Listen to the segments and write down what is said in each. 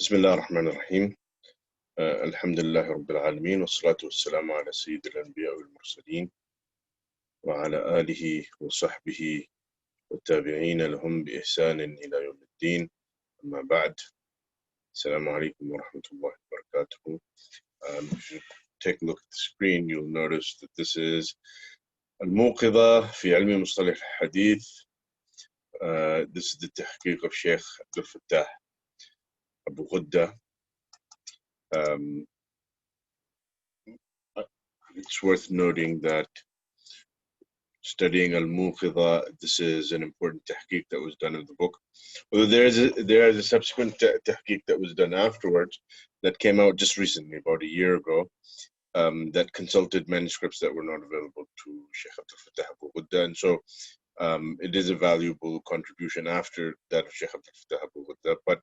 بسم الله الرحمن الرحيم. الحمد لله رب العالمين والصلاة والسلام على سيد الأنبياء والمرسلين وعلى آله وصحبه والتابعين لهم بإحسان إلى يوم الدين. أما بعد, السلام عليكم ورحمة الله وبركاته. If you take a look at the screen, you'll notice that this is al-Mūqiẓah في علم مصطلح الحديث. This is the تحقيق of Sheikh Abdul Fattah Abu Ghudda. It's worth noting that studying al-Mūqiẓah, this is an important tahqiq that was done in the book. Although there is a subsequent tahqiq that was done afterwards that came out just recently, about a year ago, that consulted manuscripts that were not available to Sheikh Abdul Fattah Abu Ghudda. And so it is a valuable contribution after that of Sheikh Abdul Fattah Abu Ghudda. But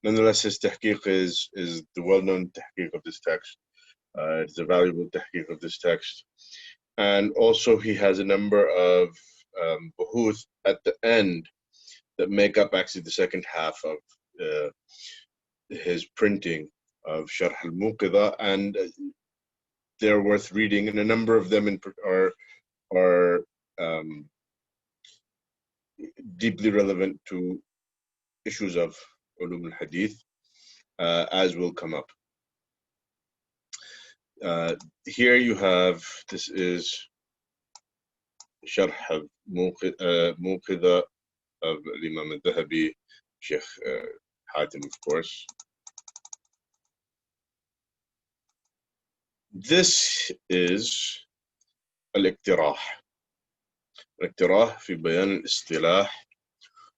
nonetheless, his tahqiq is the well-known tahqiq of this text. It's a valuable tahqiq of this text. And also he has a number of buhuth at the end that make up actually the second half of his printing of Sharḥ Al-Mūqiẓah, and they're worth reading, and a number of them are deeply relevant to issues of ulum al-hadith, as will come up. Here you have, this is Sharḥ Al-Mūqiẓah of Imam al-Dhahabi, Sheikh Hatim, of course. This is al-Iqtirāḥ. الاقتراح في بيان الاصطلاح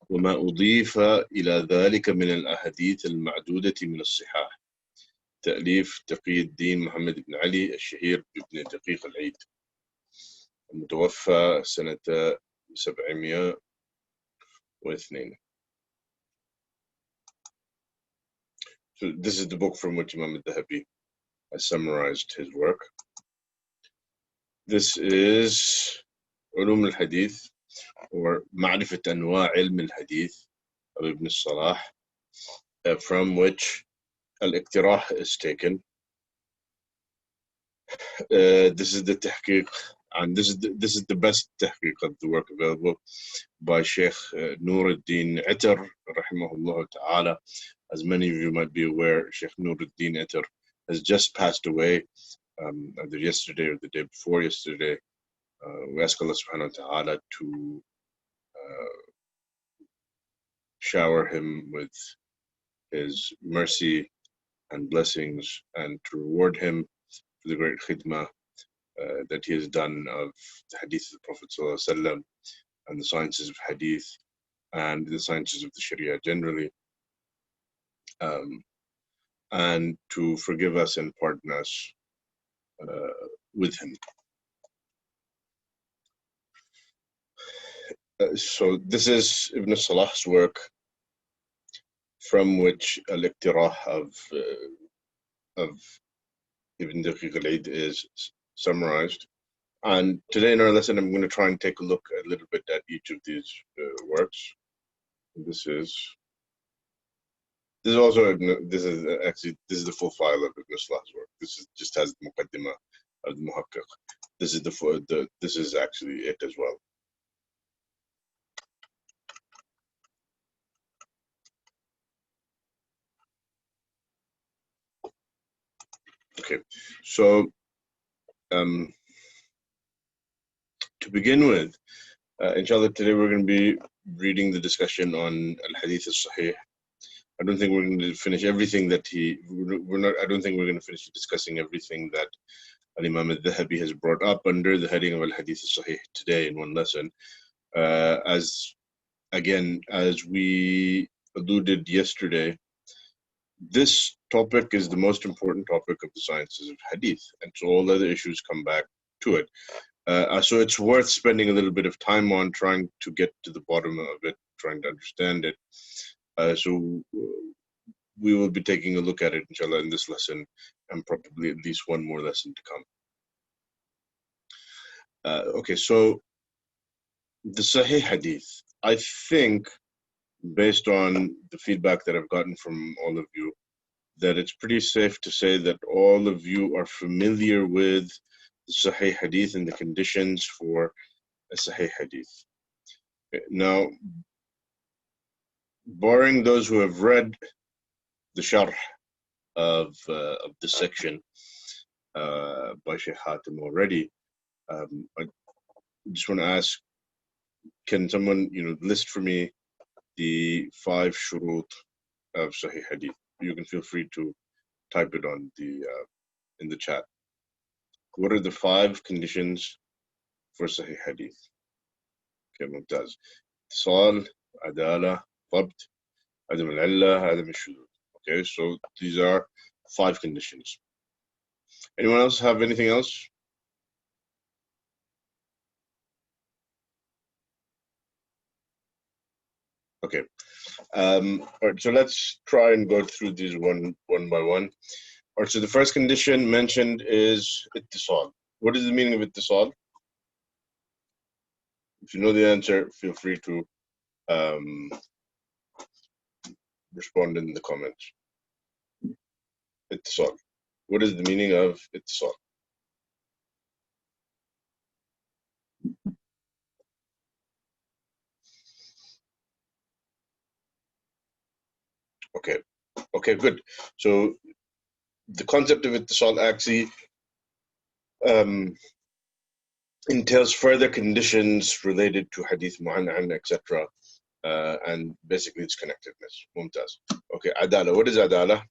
وما أضيف إلى ذلك من الأحاديث المعدودة من الصحاح. تأليف تقي الدين محمد بن علي الشهير بابن دقيق العيد، المتوفى سنة 702. So this is the book from which Imam al-Dhahabi has summarized his work. This is علوم الحديث or معرفة أنواع علم الحديث of Ibn al-Salah, from which al-Iqtirāḥ is taken. This is the tahqiq, and this is the best tahqiq of the work available by Sheikh Nur al-Din Itr, rahimahullah ta'ala. As many of you might be aware, Sheikh Nur al-Din Itr has just passed away, either yesterday or the day before yesterday. We ask Allah subhanahu wa ta'ala to shower him with his mercy and blessings, and to reward him for the great khidmah that he has done of the hadith of the Prophet ﷺ and the sciences of hadith and the sciences of the Sharia generally, and to forgive us and pardon us with him. So this is Ibn Salah's work, from which al-Iqtirāḥ of Ibn Daqiq al-Eid is summarized. And today in our lesson, I'm going to try and take a look a little bit at each of these works. This is also this is the full file of Ibn Salah's work. This just has the muqaddimah of the muhaqqiq. This is actually it as well. Okay, so to begin with, inshallah, today we're going to be reading the discussion on al-Hadith al-Sahih. I don't think we're going to finish everything that I don't think we're going to finish discussing everything that al-Imam al-Dhahabi has brought up under the heading of al-Hadith al-Sahih today in one lesson. As we alluded yesterday, this topic is the most important topic of the sciences of hadith, and so all other issues come back to it. So it's worth spending a little bit of time on trying to get to the bottom of it, trying to understand it. So we will be taking a look at it, inshallah, in this lesson, and probably at least one more lesson to come. Okay, so the Sahih Hadith, I think, based on the feedback that I've gotten from all of you, that it's pretty safe to say that all of you are familiar with the Sahih Hadith and the conditions for a Sahih Hadith. Now, barring those who have read the Sharḥ of the section by Shaykh Hatim already, I just want to ask, can someone list for me the 5 shududh of Sahih Hadith? You can feel free to type it on the in the chat. What are the 5 conditions for Sahih Hadith? Okay, Mumtaz. Ittisal, Adala, Dhabt, Adam al-Illah, Adam al-Shudhudh. Okay, so these are 5 conditions. Anyone else have anything else? Okay. All right, so let's try and go through these one by one. All right, so the first condition mentioned is ittisal. What is the meaning of ittisal? If you know the answer, feel free to respond in the comments. Ittisal. What is the meaning of ittisal? Okay. Okay, good. So the concept of ittisal actually entails further conditions related to hadith mu'an'an, etc. And basically its connectedness. Mumtaz. Okay, adala. What is adala?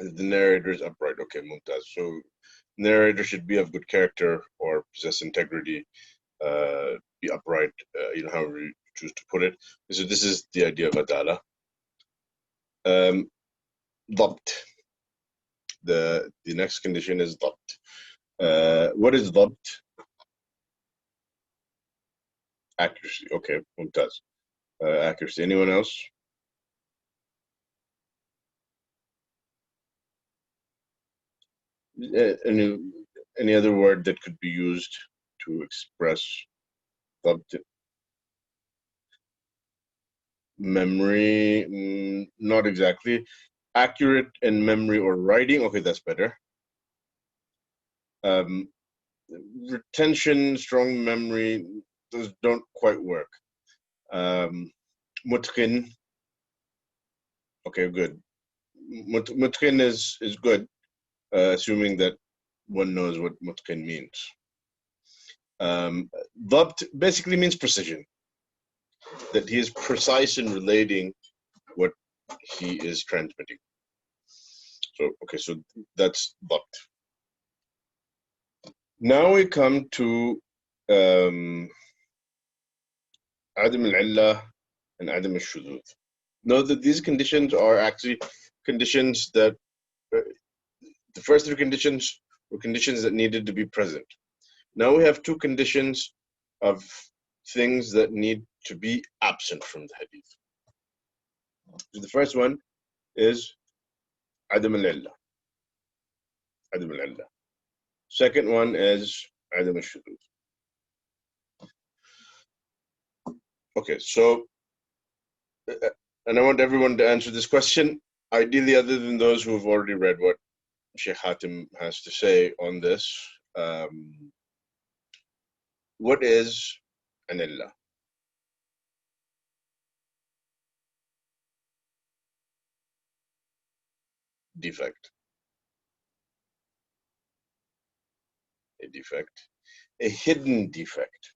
The narrator is upright. Okay, Mumtaz. So narrator should be of good character or possess integrity, be upright, however you choose to put it. So this is the idea of adala. Dhabt. The next condition is dhabt. What is dhabt? Accuracy. Okay, Mumtaz. Accuracy. Anyone else? Any other word that could be used to express dhabt? Memory, not exactly. Accurate in memory or writing, okay, that's better. Retention, strong memory, those don't quite work. Mutqin, okay, good. Mutqin is good, assuming that one knows what mutqin means. Dhabt basically means precision, that he is precise in relating what he is transmitting. So, okay, so that's dhabt. Now we come to Adam al-Illah and Adam al-Shudhudh. Note that these conditions are actually conditions that, the first 3 conditions were conditions that needed to be present. Now we have 2 conditions of things that need to be absent from the hadith. So the first one is Adam al-Illah. Adam al-Illah. Second one is Adam al-Shudhudh. Okay, so, and I want everyone to answer this question, ideally other than those who have already read what Shaykh Hatim has to say on this. What is an illah? Defect. A defect. A hidden defect.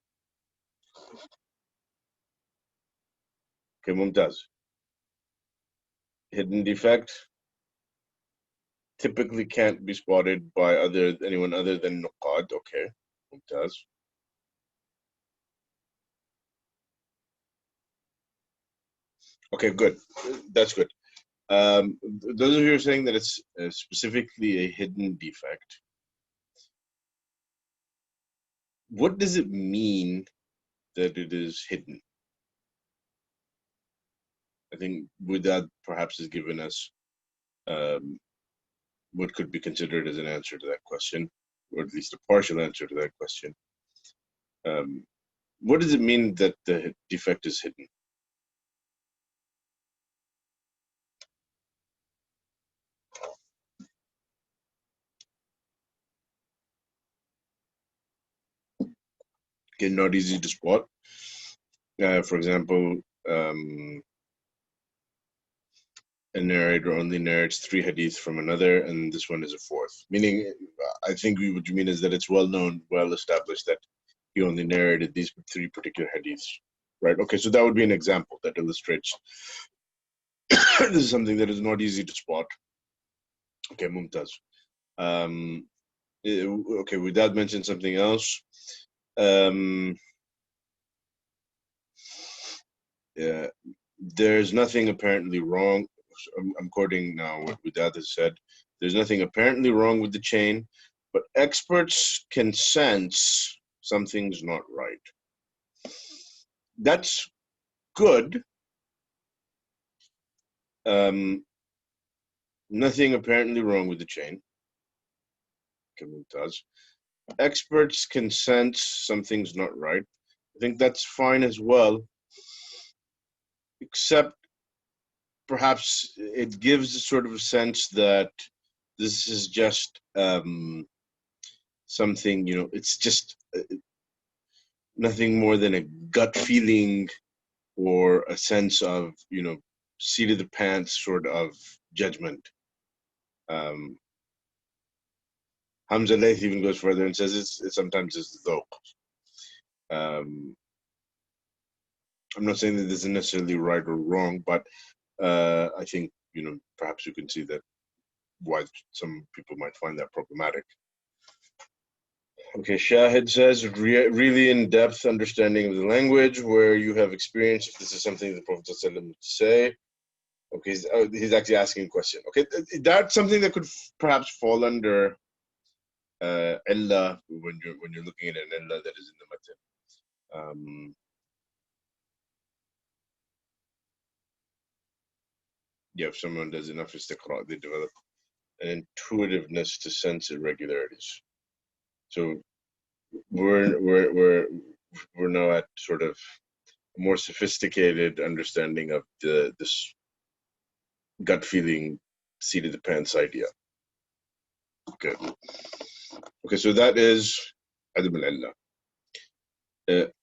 Okay, Mumtaz. Hidden defect typically can't be spotted by anyone other than nuqad. Okay, Mumtaz. Okay, good. That's good. Those of you who are saying that it's specifically a hidden defect, what does it mean that it is hidden? I think Budad perhaps has given us what could be considered as an answer to that question, or at least a partial answer to that question. What does it mean that the defect is hidden? Okay, not easy to spot. For example, a narrator only narrates 3 hadiths from another, and this one is a 4th. Meaning, I think what you mean is that it's well known, well established that he only narrated these 3 particular hadiths, right? Okay, so that would be an example that illustrates this is something that is not easy to spot. Okay, mumtaz. Okay, Widad mentioned something else. Yeah, there's nothing apparently wrong. I'm quoting now what Widad has said. There's nothing apparently wrong with the chain, but experts can sense something's not right. That's good. Nothing apparently wrong with the chain. Experts can sense something's not right. I think that's fine as well, except perhaps it gives a sort of a sense that this is just something, it's just nothing more than a gut feeling or a sense of, seat of the pants sort of judgment. Hamza Layth even goes further and says it sometimes is dhawq. I'm not saying that this is necessarily right or wrong, but I think, perhaps you can see that why some people might find that problematic. Okay, Shahid says, really in-depth understanding of the language where you have experience, if this is something the Prophet ﷺ would say. Okay, he's actually asking a question. Okay, that's something that could perhaps fall under illah when you're looking at an illah that is in the matan. Yeah, if someone does enough istiqra, they develop an intuitiveness to sense irregularities. So we're now at sort of a more sophisticated understanding of this gut feeling, seat of the pants idea. Good. Okay, so that is Adam al-Illah.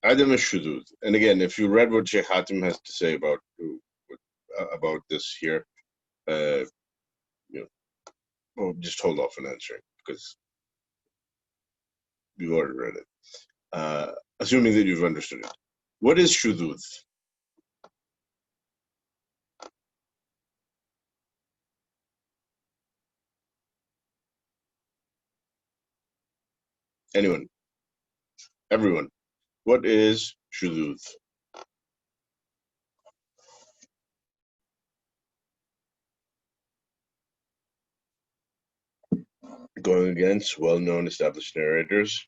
Adam al-Shududh. And again, if you read what Shaykh Hatim has to say about this here, well, just hold off on answering because you've already read it. Assuming that you've understood it. What is shududh? Anyone? Everyone. What is shududh? Going against well-known established narrators,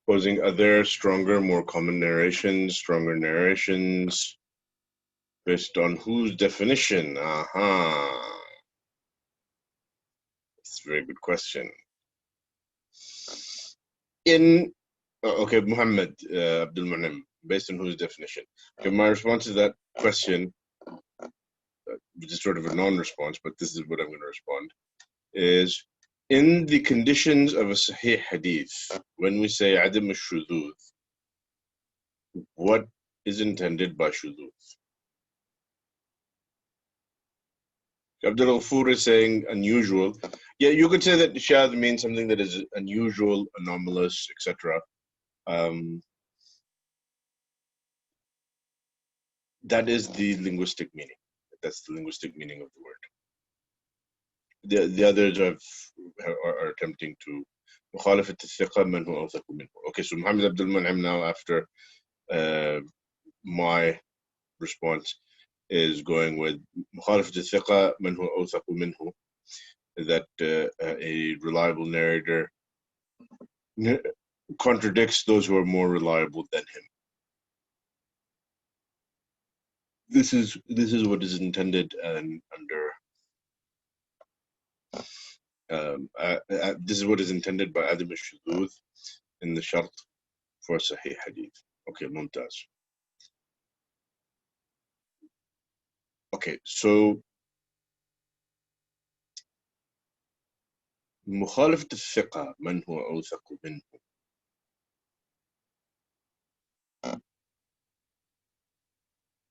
opposing other stronger, more common narrations, stronger narrations, based on whose definition? Aha. It's a very good question. Okay, Muhammad Abdul Munim, based on whose definition? Okay, my response to that question, which is sort of a non-response, but this is what I'm going to respond, is in the conditions of a Sahih Hadith, when we say Adam al-Shududh, what is intended by shududh? Abdul Ghafur is saying unusual. Yeah, you could say that shadh means something that is unusual, anomalous, etc. That is the linguistic meaning. That's the linguistic meaning of the word. The others are attempting to مخالفة الثقة من هو أوثق منه. Okay, so Muhammad Abdul Mun'im now, after my response, is going with مخالفة الثقة من هو أوثق منه, that a reliable narrator contradicts those who are more reliable than him. This is what is intended under. This is what is intended by Adam al-Shududh in the Sharḥ for Sahih Hadith. Okay, ممتاز. Okay, so مخالفة الثقة من هو أوثق منه.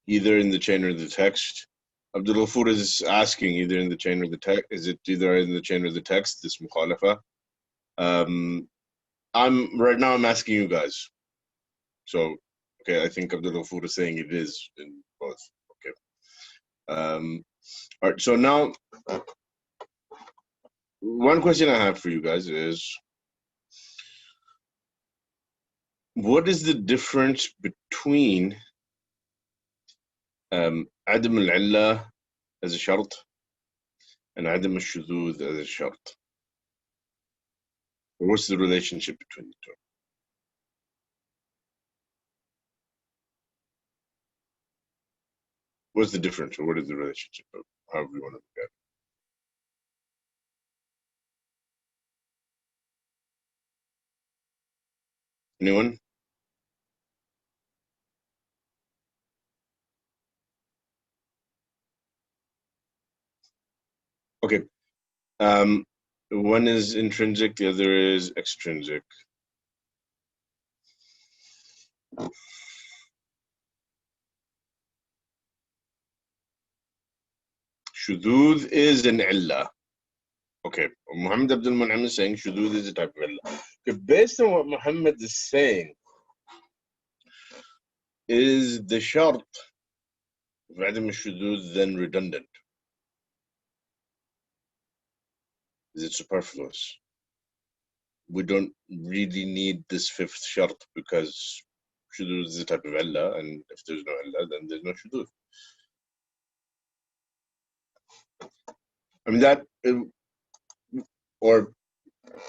Either in the chain or the text. Abdul Ghafur is asking either in the chain or the text. Is it either in the chain or the text, this mukhalafa? I'm asking you guys. So, okay, I think Abdul Ghafur is saying it is in both. Okay. All right, so now one question I have for you guys is, what is the difference between عدم العلة as a shart and عدم الشذوذ as a shart? What's the relationship between the two? What's the difference, or what is the relationship? However you want to look at it. Anyone? Okay. One is intrinsic, the other is extrinsic. Shududh is an illah. Okay, Muhammad Abdul Mun'im is saying shududh is a type of illah. Okay, based on what Muhammad is saying, is the shart of Adam shududh then redundant? Is it superfluous? We don't really need this fifth shart because shududh is a type of illah, and if there's no illah, then there's no shududh. I mean, that, or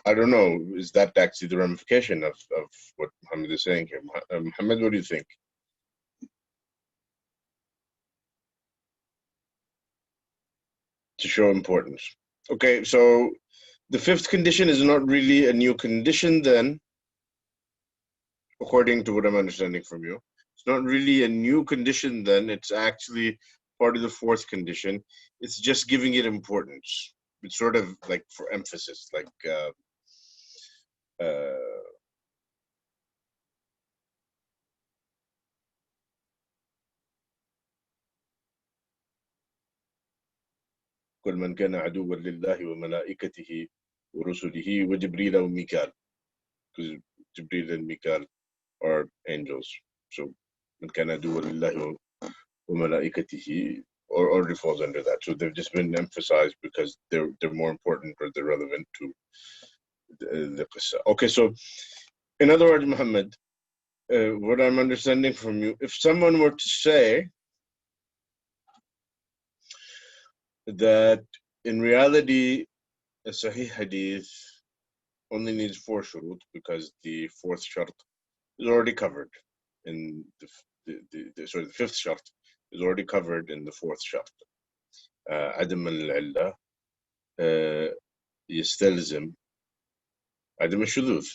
I don't know, is that actually the ramification of what Muhammad is saying here? Muhammad, what do you think? To show importance. Okay, so the fifth condition is not really a new condition then, according to what I'm understanding from you. It's not really a new condition then, it's actually part of the fourth condition. It's just giving it importance. It's sort of like for emphasis, like كل من كان عدوا لله وملائكته ورسله وجبريل وميكال, because Jibril and Mikal are angels. So من كان عدوا لله وملائكته already falls under that. So they've just been emphasized because they're more important or they're relevant to the qissa. Okay, so in other words, Muhammad, what I'm understanding from you, if someone were to say that in reality a Sahih Hadith only needs 4 shurudh because the fourth shart is already covered in the fifth shart is already covered in the fourth shart. عدم العلة يستلزم عدم الشذوذ.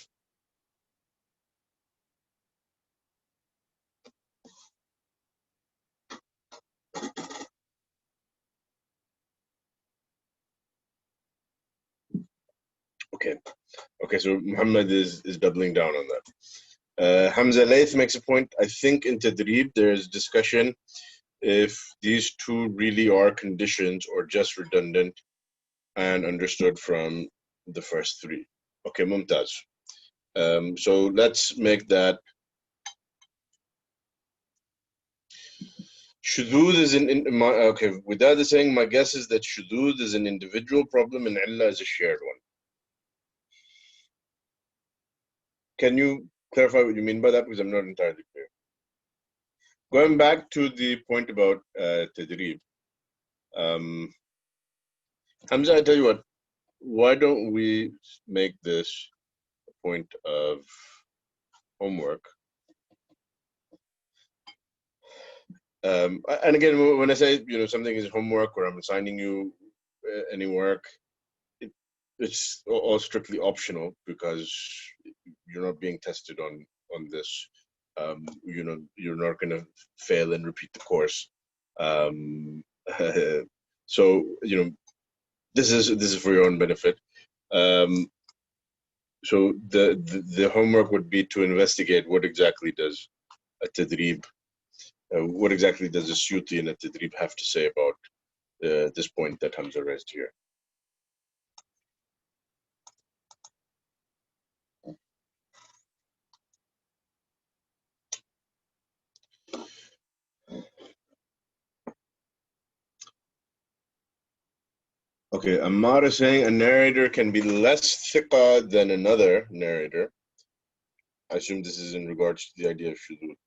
Okay, so Muhammad is doubling down on that. Hamza Layth makes a point. I think in Tadrib there's discussion if these two really are conditions or just redundant and understood from the first 3. Okay, Mumtaz. So let's make that. Shududh is okay, with that is saying, my guess is that shududh is an individual problem and illah is a shared one. Can you clarify what you mean by that? Because I'm not entirely clear. Going back to the point about Tadrib. Hamza, I tell you what, why don't we make this a point of homework? And again, when I say something is homework or I'm assigning you any work, it's all strictly optional because you're not being tested on on this. You know, you're not going to fail and repeat the course. So you know, this is for your own benefit. So the homework would be to investigate what exactly does a tadrib, what exactly does a Suyuti and a tadrib have to say about this point that Hamza raised here. Okay, Ammar is saying a narrator can be less thiqa than another narrator. I assume this is in regards to the idea of shudhudh.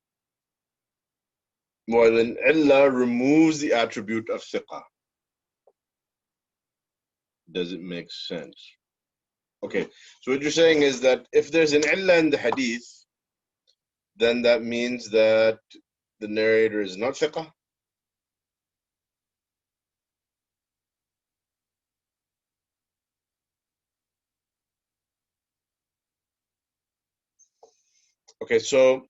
While an illah removes the attribute of thiqa. Does it make sense? Okay, so what you're saying is that if there's an illah in the hadith, then that means that the narrator is not thiqa? Okay, so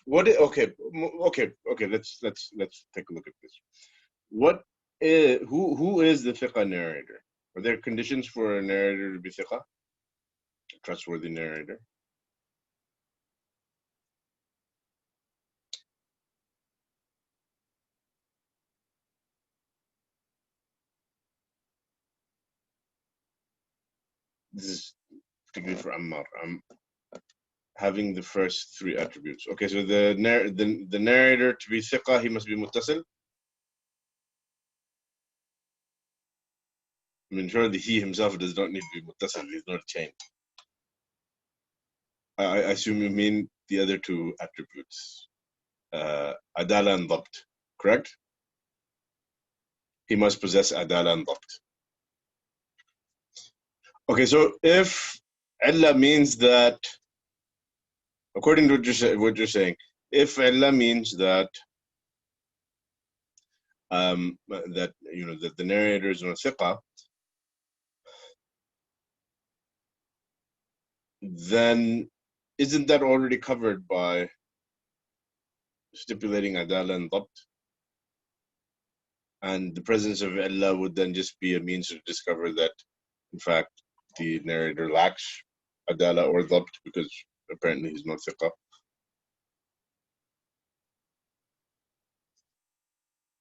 what? Okay, let's take a look at this. What is who is the thiqa narrator? Are there conditions for a narrator to be thiqa, a trustworthy narrator? This is particularly for Ammar. Having the first three attributes. Okay, so the narrator to be thiqa, he must be muttasil. I mean, surely he himself does not need to be muttasil. He's not a chain. I assume you mean the other two attributes, adala and dhabt, correct? He must possess adala and dhabt. Okay, so if illah means that, according to what you're saying, if illah means that that you know that the narrator is not thiqa, then isn't that already covered by stipulating adala and dhabt? And the presence of illah would then just be a means to discover that, in fact, the narrator lacks adala or dhabt because apparently he's not thiqa.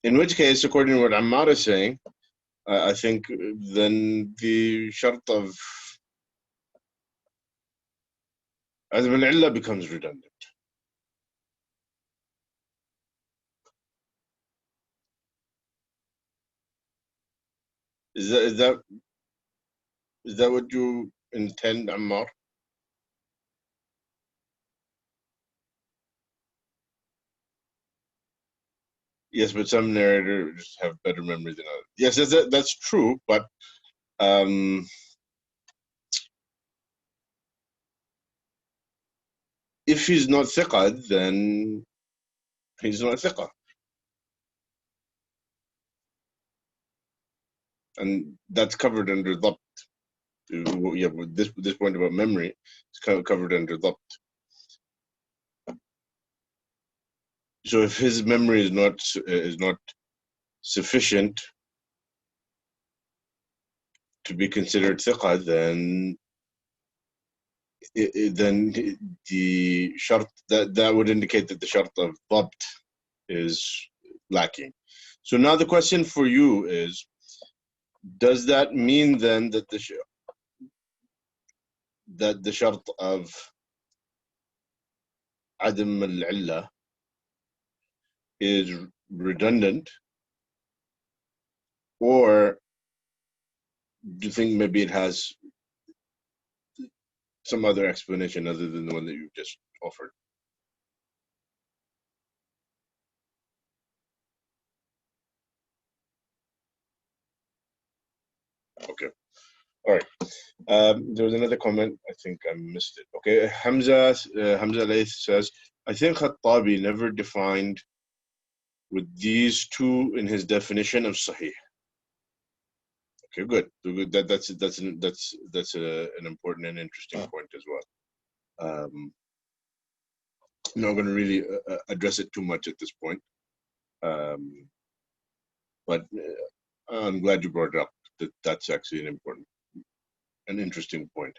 In which case, according to what Ammar is saying, I think then the shart of Azm al-Illah becomes redundant. Is that what you intend, Ammar? Yes, but some narrators have better memory than others. Yes, that's true, but if he's not thiqa, then he's not thiqa. And that's covered under dhabt. Yeah, this point about memory is covered under dhabt. So if his memory is not sufficient to be considered thiqa, then the shart that would indicate that the shart of dhabt is lacking. So now the question for you is, does that mean then that the shart of adam al-illah is redundant, or do you think maybe it has some other explanation other than the one that you just offered? Okay. All right. There was another comment. I think I missed it. Okay. Hamza Laith says, I think Khattabi never defined with these two in his definition of Sahih. Okay, good. That's an important and interesting point as well. I'm not going to really address it too much at this point, but I'm glad you brought it up. That's actually an interesting point.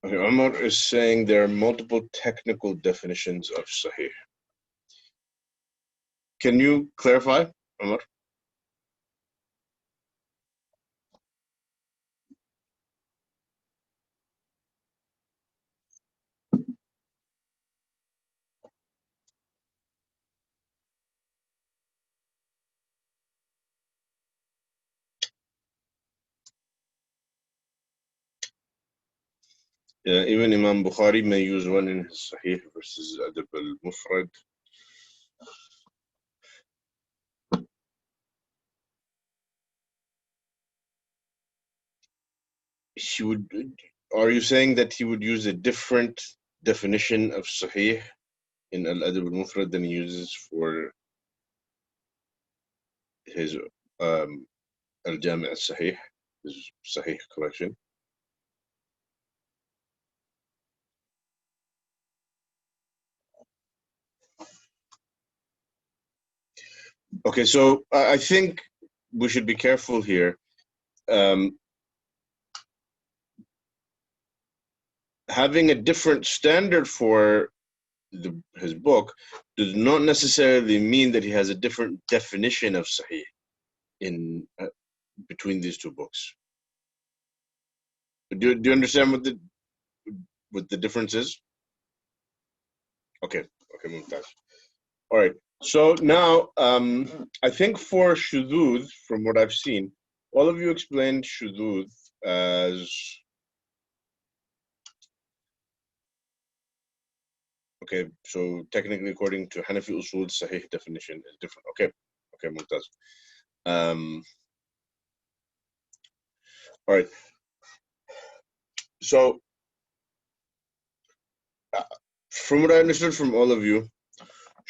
Okay, Omar is saying there are multiple technical definitions of Sahih. Can you clarify, Omar? Even Imam Bukhari may use one in his Sahih versus Adab al-Mufrad. Are you saying that he would use a different definition of Sahih in al-Adab al-Mufrad than he uses for his al-Jami' al-Sahih, his Sahih collection? Okay, so I think we should be careful here. Having a different standard for his book does not necessarily mean that he has a different definition of Sahih in between these two books. Do you understand what the difference is? Okay, Mumtaz. All right. So now, I think for shududh, from what I've seen, all of you explained shududh as, okay, so technically according to Hanafi usul, Sahih definition is different. Okay, Mumtaz. All right. So, from what I understood from all of you,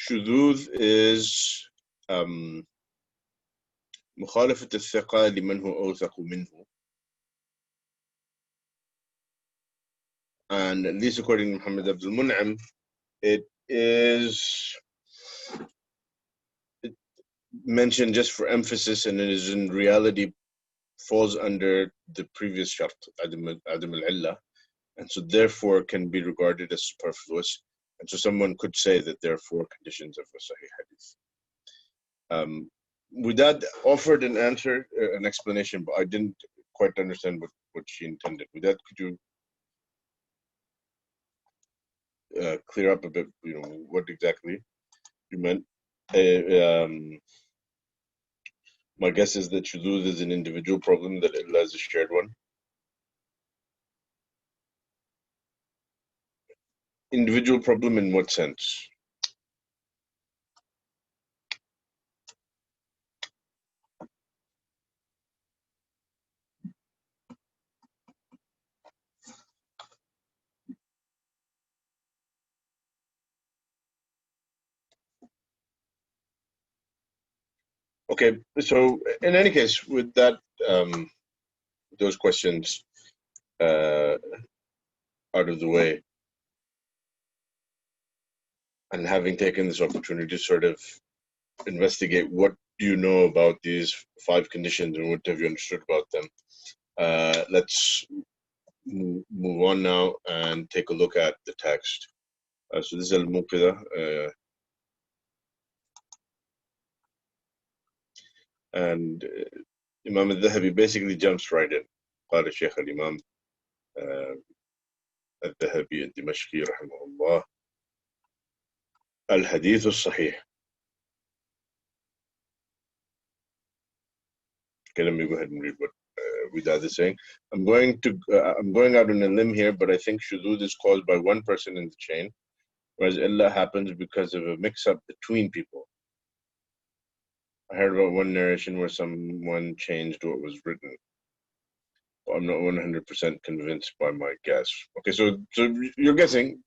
shududh is مخالفة الثقة لمن هو أوثق منه. And at least according to Muhammad Abdul Mun'im, it is mentioned just for emphasis, and it is in reality falls under the previous shart, Adam al-illah, and so therefore can be regarded as superfluous. And so someone could say that there are four conditions of a Sahih Hadith. With that, offered an answer, an explanation, but I didn't quite understand what she intended. With that, could you clear up a bit, what exactly you meant? My guess is that shududh is an individual problem, that illah is a shared one. Individual problem in what sense? Okay, so in any case, with that, those questions out of the way, and having taken this opportunity to sort of investigate what do you know about these five conditions and what have you understood about them, let's move on now and take a look at the text. So this is al-Mūqiẓah, and Imam al-Dhahabi basically jumps right in. قال الشيخ الإمام الذهبي الدمشقي رحمه الله الحديث الصحيح. Okay, let me go ahead and read what Widad is saying. I'm going out on a limb here, but I think shududh is caused by one person in the chain, whereas illah happens because of a mix-up between people. I heard about one narration where someone changed what was written. But I'm not 100% convinced by my guess. Okay, so you're guessing.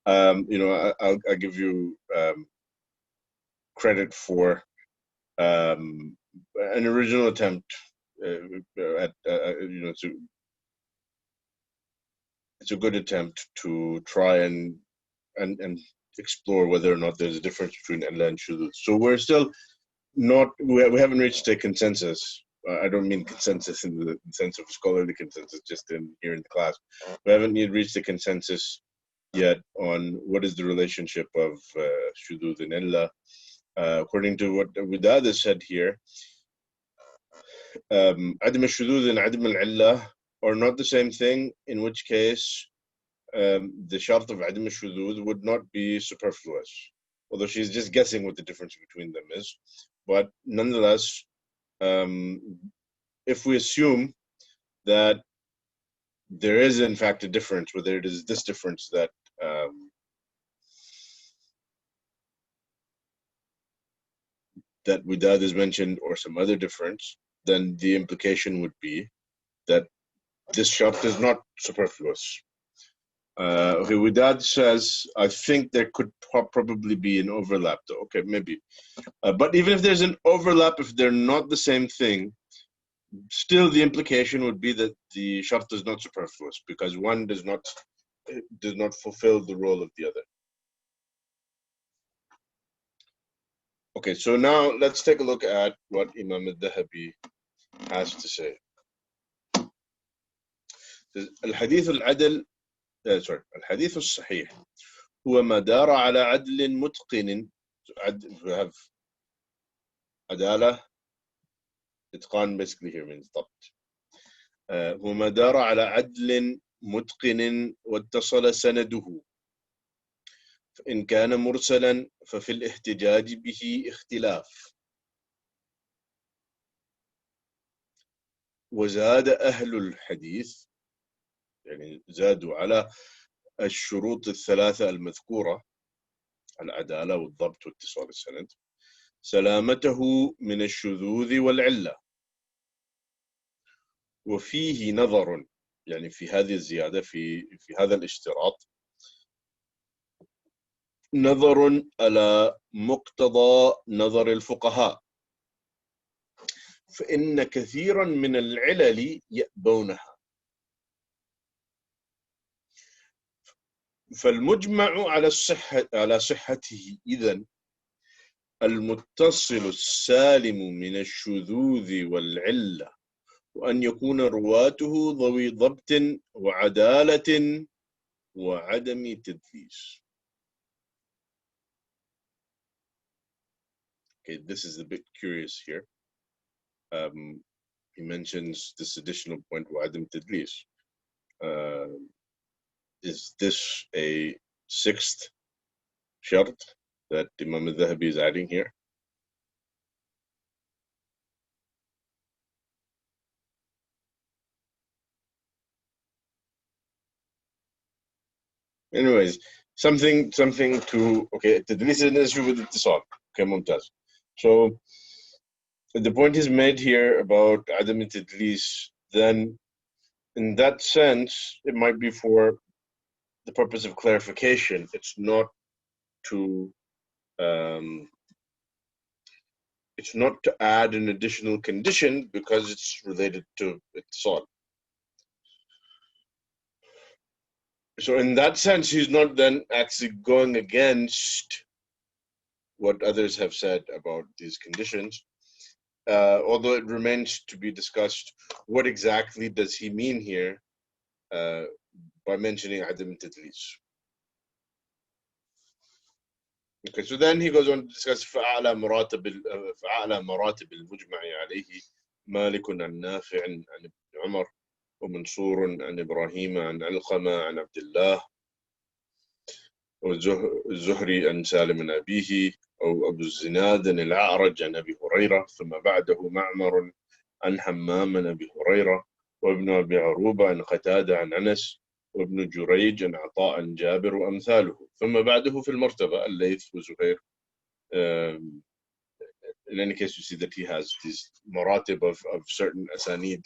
I'll give you credit for an original attempt it's a good attempt to try and explore whether or not there's a difference between illah and shududh. So we're still not, we haven't reached a consensus. I don't mean consensus in the sense of scholarly consensus, just in here in class. We haven't yet reached a consensus yet on what is the relationship of shududh and illah. According to what Widad has said here, Adam al-shududh and Adam al-illah are not the same thing, in which case the shart of Adam al-shududh would not be superfluous, although she's just guessing what the difference between them is. But nonetheless, if we assume that there is in fact a difference, whether it is this difference that that Widad has mentioned or some other difference, then the implication would be that this shart is not superfluous. Okay, Widad says, I think there could probably be an overlap though. Okay, maybe. But even if there's an overlap, if they're not the same thing, still the implication would be that the shart is not superfluous, because one does not fulfill the role of the other. Okay, so now let's take a look at what Imam al-Dhahabi has to say. الحديث العدل الحديث الصحيح هو ما دار على عدل متقن. We have عدالة, إتقان basically here means ضبط. هو ما دار على عدل متقن واتصل سنده. فإن كان مرسلا ففي الاحتجاج به اختلاف. وزاد أهل الحديث، يعني زادوا على الشروط الثلاثة المذكورة، العدالة والضبط واتصال السند، سلامته من الشذوذ والعلة. وفيه نظر، يعني في هذه الزيادة، في هذا الاشتراط نظر على مقتضى نظر الفقهاء، فإن كثيرا من العلل يأبونها. فالمجمع على صحته إذن المتصل السالم من الشذوذ والعلة، وأن يكون رواته ذوي ضبط وعدالة وعدم تدليس. Okay, this is a bit curious here. He mentions this additional point, وعدم تدليس. Is this a sixth shart that Imam al-Dhahabi is adding here? Anyways, something to, okay, تدليس is an issue with اتصال. Okay, ممتاز. So the point is made here about عدم التدليس, then in that sense it might be for the purpose of clarification. It's not to add an additional condition because it's related to اتصال. So in that sense, he's not then actually going against what others have said about these conditions, although it remains to be discussed what exactly does he mean here by mentioning عدم التدليس. Okay, so then he goes on to discuss فأعلى مراتب المجمع عليه مالك عن نافع عن ابن عمر ومنصور عن إبراهيم عن علقمة عن عبد الله والزهري عن سالم عن أبيه أو أبو الزناد عن الأعرج عن أبي هريرة، ثم بعده معمر عن حمام عن أبي هريرة وابن أبي عروبة عن قتادة عن أنس وابن جريج عن عطاء عن جابر وأمثاله، ثم بعده في المرتبة الليث وزهير. In any case, you see that he has these maratib of certain asanid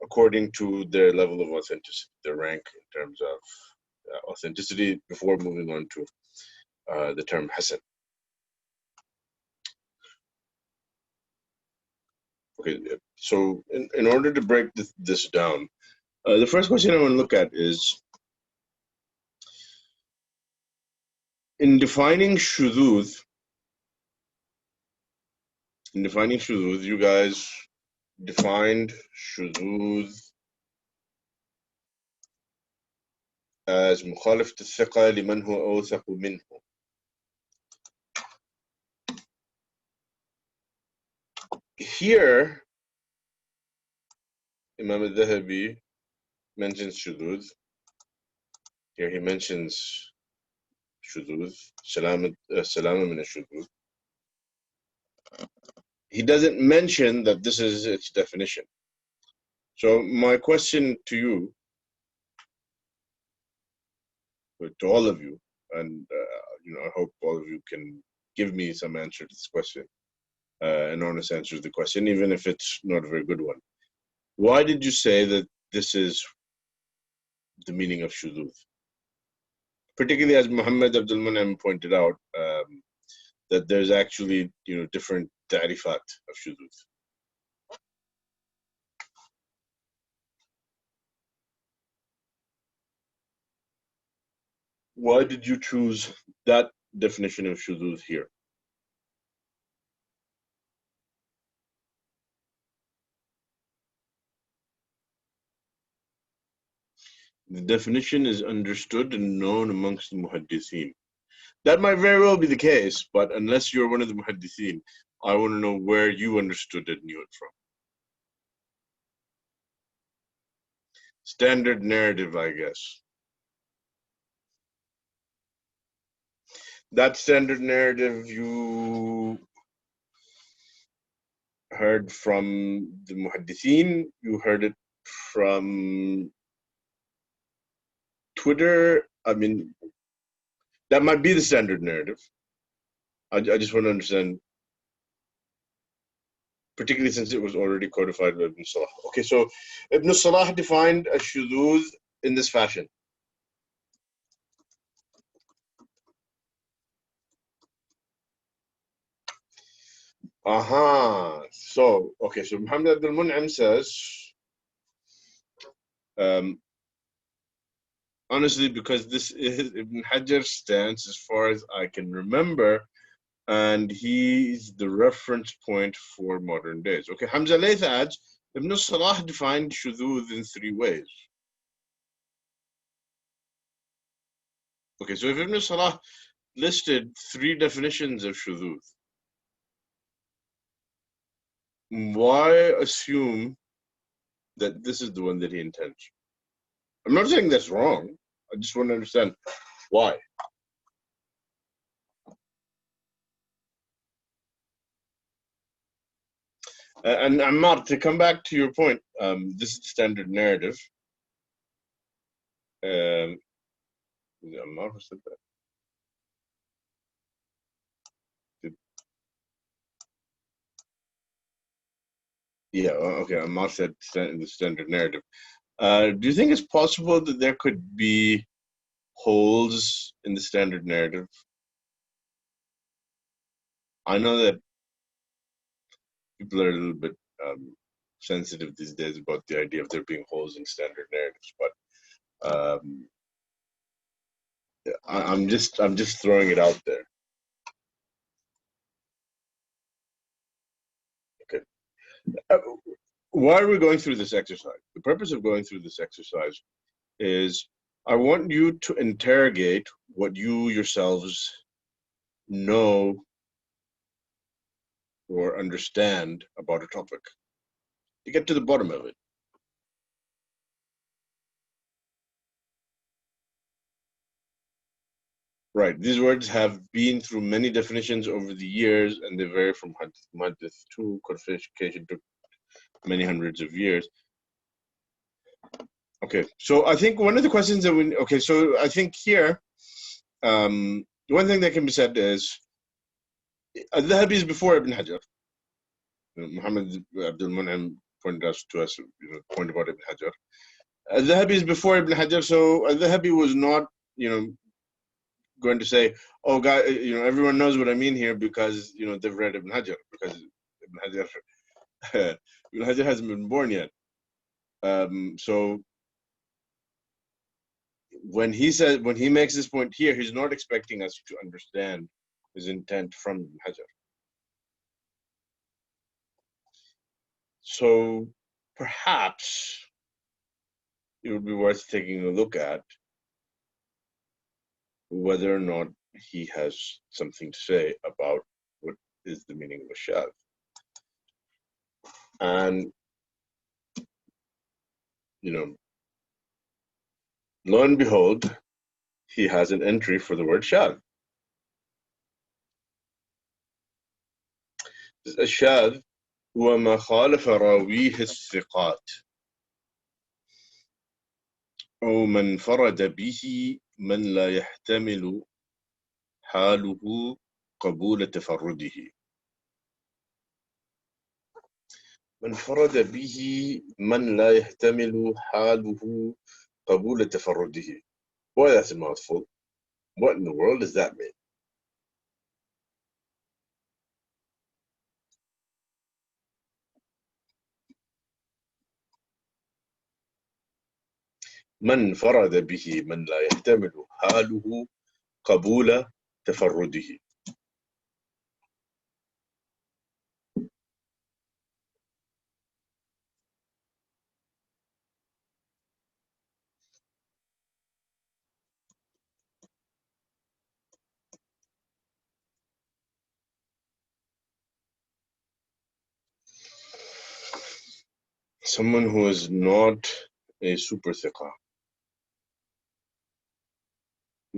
according to their level of authenticity, their rank in terms of authenticity, before moving on to the term hasan. Okay, so in order to break this down, the first question I want to look at is, in defining shududh, you guys defined shududh as مخالفة الثقة لمن هو أوثق منه. Here, Imam al-Dhahabi mentions shududh. Here he mentions shududh, salama min al-shududh. He doesn't mention that this is its definition. So my question to you, to all of you, and I hope all of you can give me some answer to this question, an honest answer to the question, even if it's not a very good one. Why did you say that this is the meaning of shududh? Particularly as Muhammad Abdul Mun'im pointed out, that there's actually different ta'rifat of shududh. Why did you choose that definition of shududh here? The definition is understood and known amongst the muhaddithin. That might very well be the case, but unless you're one of the muhaddithin, I want to know where you understood it and knew it from. Standard narrative, I guess. That standard narrative you heard from the muhaddithin, you heard it from Twitter. I mean, that might be the standard narrative. I just want to understand, particularly since it was already codified by Ibn Salah. Okay, so Ibn Salah defined a shududh in this fashion. So, okay, so Muhammad Abdul Mun'im says, honestly, because this is Ibn Hajar's stance as far as I can remember, and he's the reference point for modern days. Okay, Hamza Layth adds, Ibn Salah defined shududh in 3 ways. Okay, so if Ibn Salah listed 3 definitions of shududh, why assume that this is the one that he intends? I'm not saying that's wrong. I just want to understand why. And Ammar, to come back to your point, this is the standard narrative. Ammar, who said that? Yeah, okay, Ammar said the standard narrative. Do you think it's possible that there could be holes in the standard narrative? I know that people are a little bit sensitive these days about the idea of there being holes in standard narratives, but I'm just throwing it out there. Okay. Why are we going through this exercise? The purpose of going through this exercise is I want you to interrogate what you yourselves know or understand about a topic, to get to the bottom of it. Right, these words have been through many definitions over the years, and they vary from hadith to codification to many hundreds of years. Okay, so I think one of the questions that so I think here, one thing that can be said is, al-Dhahabi is before Ibn Hajar. Muhammad Abdul Mun'im pointed out to us, point about Ibn Hajar. Al-Dhahabi is before Ibn Hajar, so al-Dhahabi was not, going to say, oh, God, everyone knows what I mean here because, they've read Ibn Hajar, because Ibn Hajar Ibn Hajar hasn't been born yet. So when he makes this point here, he's not expecting us to understand his intent from Ibn Hajar. So perhaps it would be worth taking a look at whether or not he has something to say about what is the meaning of a shadh. And, lo and behold, he has an entry for the word shadh. الشاذ هو ما خالف راويه الثقات أو من فرد به من لا يحتمل حاله قبول تفرده. من فرد به من لا يحتمل حاله قبول تفرده. Boy, that's a mouthful. What in the world does that mean? من فرد به من لا يحتمل حاله قبول تفرده. Someone who is not a super thiqa.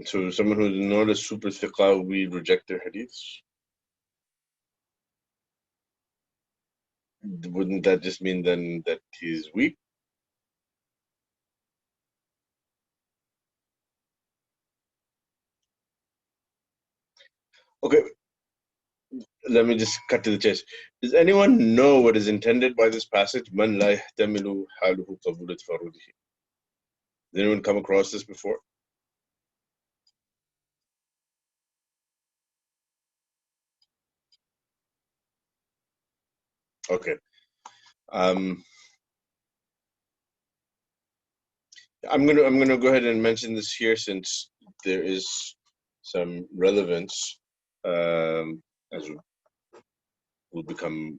So someone who is not a super thiqa, we reject their hadiths. Wouldn't that just mean then that he's weak? Okay, let me just cut to the chase. Does anyone know what is intended by this passage? Man la yahtamilu haluhu qabula tafarrudihi. Has anyone come across this before? Okay. I'm gonna go ahead and mention this here since there is some relevance as will become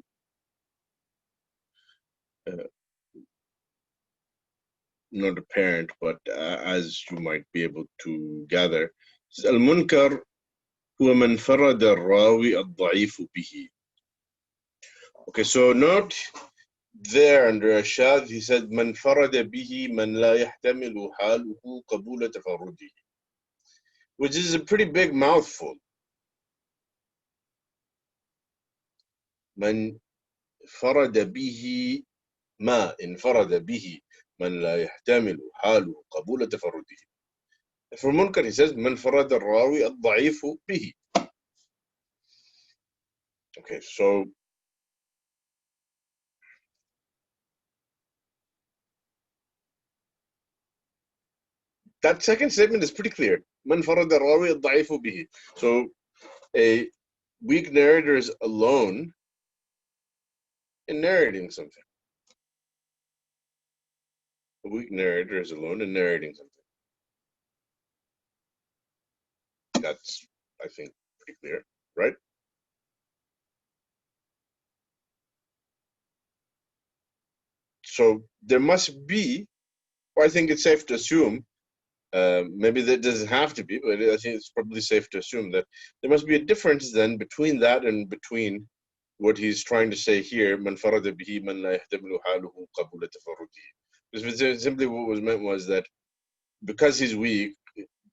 not apparent, but as you might be able to gather. Al-Munkar huwa man farada al-rawi al-dha'ifu bihi. Okay, so note there under Ashad, he said, Man farada bihi man la yahtamilu haluhu qabula tafarrudihi, which is a pretty big mouthful. Man farada bihi ma infarada bihi man la yahtamilu haluhu qabula tafarrudihi. For Munkar, he says, Man farada al-rawi al-dha'ifu bihi. Okay, so that second statement is pretty clear. Man farada rawi al-dha'ifu bihi. So a weak narrator is alone in narrating something. A weak narrator is alone in narrating something. That's, I think, pretty clear, right? So there must be, or I think it's safe to assume, maybe that doesn't have to be, but I think it's probably safe to assume that there must be a difference then between that and between what he's trying to say here, man farada bihi man la yahtamilu haluhu qabula tafarrudihi. Because simply what was meant was that because he's weak,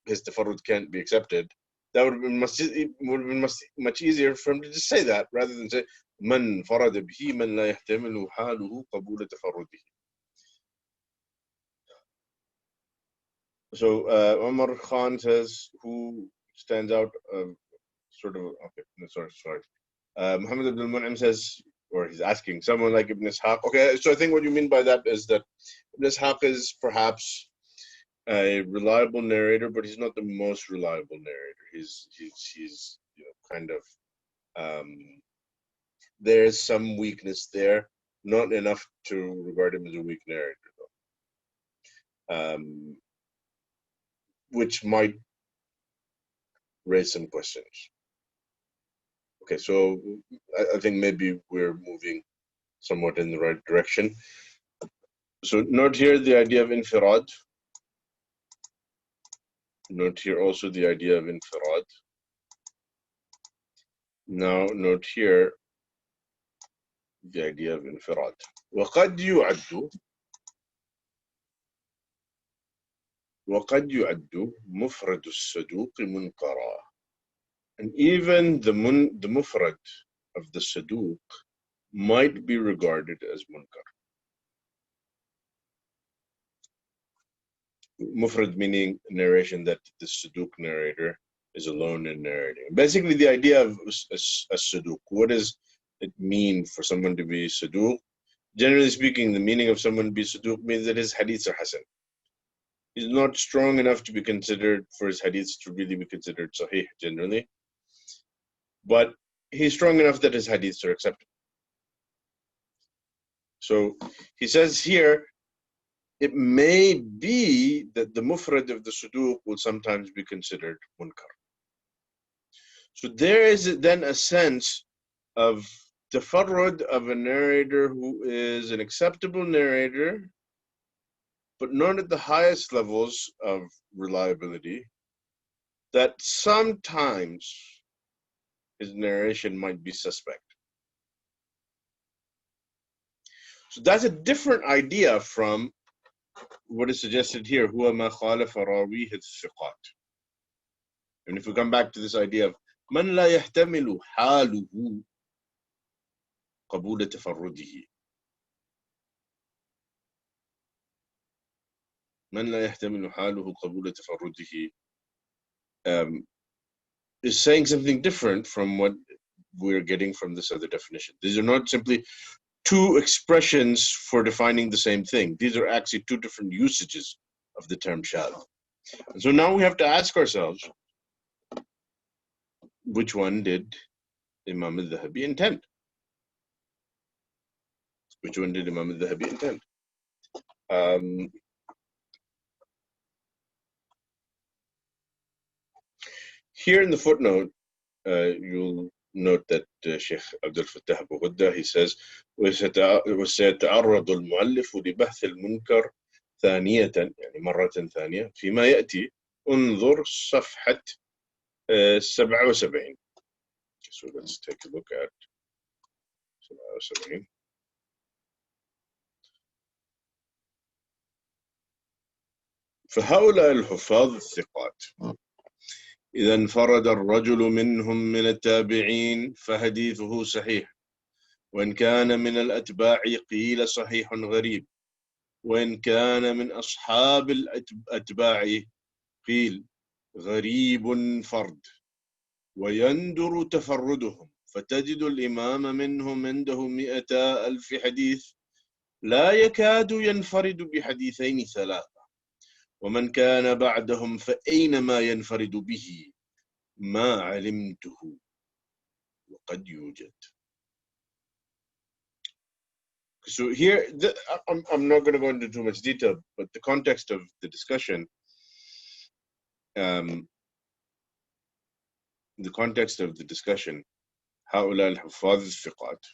his tafarrud can't be accepted. That would have been much easier for him to just say that rather than say man farada bihi man la yahtamilu haluhu qabula tafarrudihi. So Omar Khan says, who stands out sort of, okay, no, sorry. Muhammad ibn al-Mun'im says, or he's asking, someone like Ibn Ishaq. Okay, so I think what you mean by that is that Ibn Ishaq is perhaps a reliable narrator, but he's not the most reliable narrator. He's kind of, there's some weakness there, not enough to regard him as a weak narrator, though, which might raise some questions. Okay, so I think maybe we're moving somewhat in the right direction. So note here the idea of infirad. Note here also the idea of infirad. Now note here the idea of infirad. وقد يعد مفرد الصدوق منكرا. And even the mufrad of the saduq might be regarded as munkar. Mufrad meaning narration that the saduq narrator is alone in narrating. Basically, the idea of a saduq, what does it mean for someone to be saduq? Generally speaking, the meaning of someone to be saduq means that his hadiths are hasan. He's not strong enough to be considered, for his hadiths to really be considered sahih generally. But he's strong enough that his hadiths are accepted. So he says here, it may be that the mufrad of the saduq will sometimes be considered munkar. So there is then a sense of tafarrud of a narrator who is an acceptable narrator, but not at the highest levels of reliability, that sometimes his narration might be suspect. So that's a different idea from what is suggested here, huwa ma khalafa rawih al-thiqat. And if we come back to this idea of man la yahtamilu haluhu qabula tafarrudihi. Man la yahtamilu haluhu qabula tafarrudihi is saying something different from what we're getting from this other definition. These are not simply two expressions for defining the same thing. These are actually two different usages of the term shadh. And so now we have to ask ourselves, which one did Imam al-Dhahabi intend? Which one did Imam al-Dhahabi intend? Here in the footnote, you'll note that Sheikh Abdul Fattah Abu Ghudda, he says, وسيتعرض المؤلف لبحث المنكر ثانية يعني مرة ثانية فيما يأتي انظر صفحة 77. So let's take a look at 77. فهؤلاء الحفاظ الثقات إذا انفرد الرجل منهم من التابعين فحديثه صحيح، وإن كان من الأتباع قيل صحيح غريب، وإن كان من أصحاب الأتباع قيل غريب فرد، ويندر تفردهم، فتجد الإمام منهم عنده 100,000 حديث لا يكاد ينفرد بحديثين ثلاثة، ومن كان بعدهم فأينما ينفرد به ما علمته وقد يوجد. So here, I'm not going to go into too much detail, but the context of the discussion, هؤلاء الحفاظ الثقات,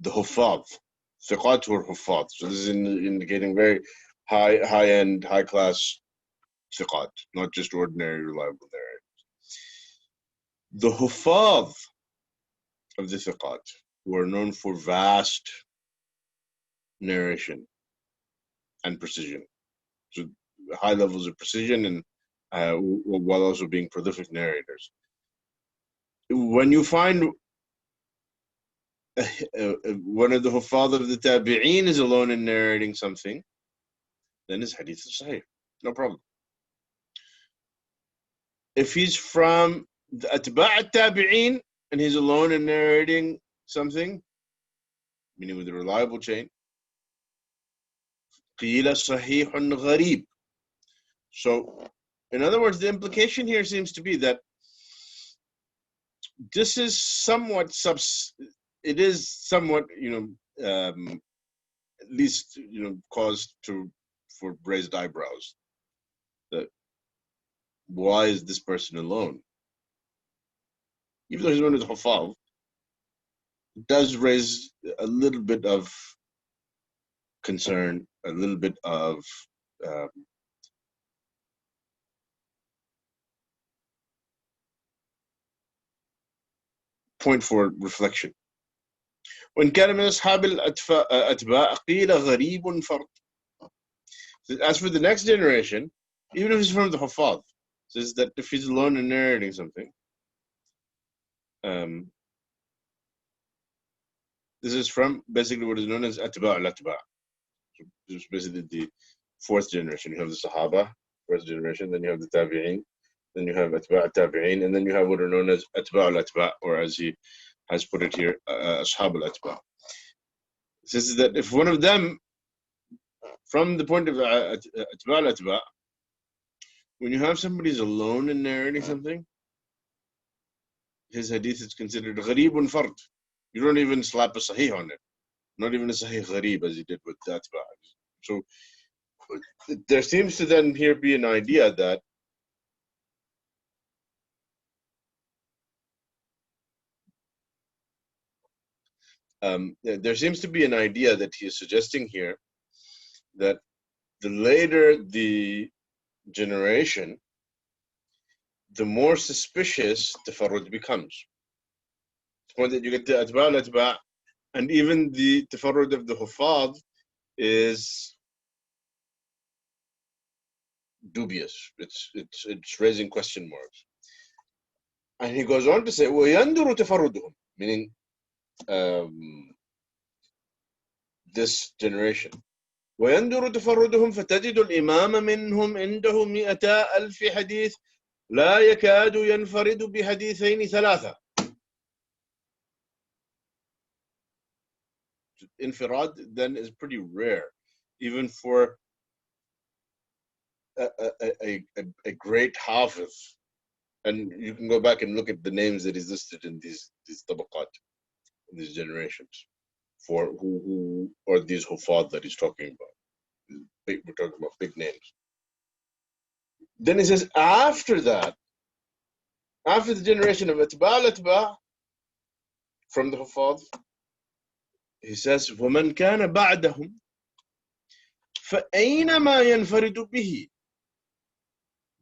the huffaz, ثقات were huffaz. So this is indicating very high-end, high-class ثقات, not just ordinary reliable narrators. The huffaz of the ثقات were known for vast narration and precision. So high levels of precision and while also being prolific narrators. When you find one of the huffaz of the tabi'een is alone in narrating something, then his hadith is sahih, no problem. If he's from the atba' al-tabi'een and he's alone in narrating something, meaning with a reliable chain, qila sahihun gharib. So, in other words, the implication here seems to be that this is somewhat at least cause for raised eyebrows. That why is this person alone? Even though he's known as Hafal, it does raise a little bit of concern, a little bit of point for reflection. وإن كان من أصحاب الأتباع قيل غريب فرد. As for the next generation, even if he's from the Hafal, says that if he's alone and narrating something, this is from basically what is known as atba' al-atba'. This is basically the fourth generation. You have the Sahaba, first generation, then you have the Tabi'in, then you have atba' al-Tabi'in, and then you have what are known as atba' al-atba', or as he has put it here, ashab al-atba'. This is that if one of them, from the point of atba' al-atba', when you have somebody's alone in narrating something, his hadith is considered ghareebun fard. You don't even slap a sahih on it. Not even a sahih ghareeb as he did with that. So there seems to then here be an idea that there seems to be an idea that he is suggesting here that the later the generation, the more suspicious tafarrud becomes. The point that you get the atba' al-atba', and even the tafarrud of the huffaz is dubious. It's raising question marks. And he goes on to say, وَيَنْدُرُ تَفَرُّدُهُم, meaning this generation. ويندر تفردهم فتجد الإمام منهم عنده 100,000 حديث لا يكاد ينفرد بحديثين ثلاثة. Infirad then is pretty rare, even for a great hafiz. And you can go back and look at the names that is listed in these tabaqat, in these generations, for who are these hufad that he's talking about. We're talking about big names. Then he says, after that, after the generation of atba' al-atba' from the hufad, he says, وَمَنْ كَانَ بَعْدَهُمْ فَأَيْنَمَا يَنْفَرِدُ بِهِ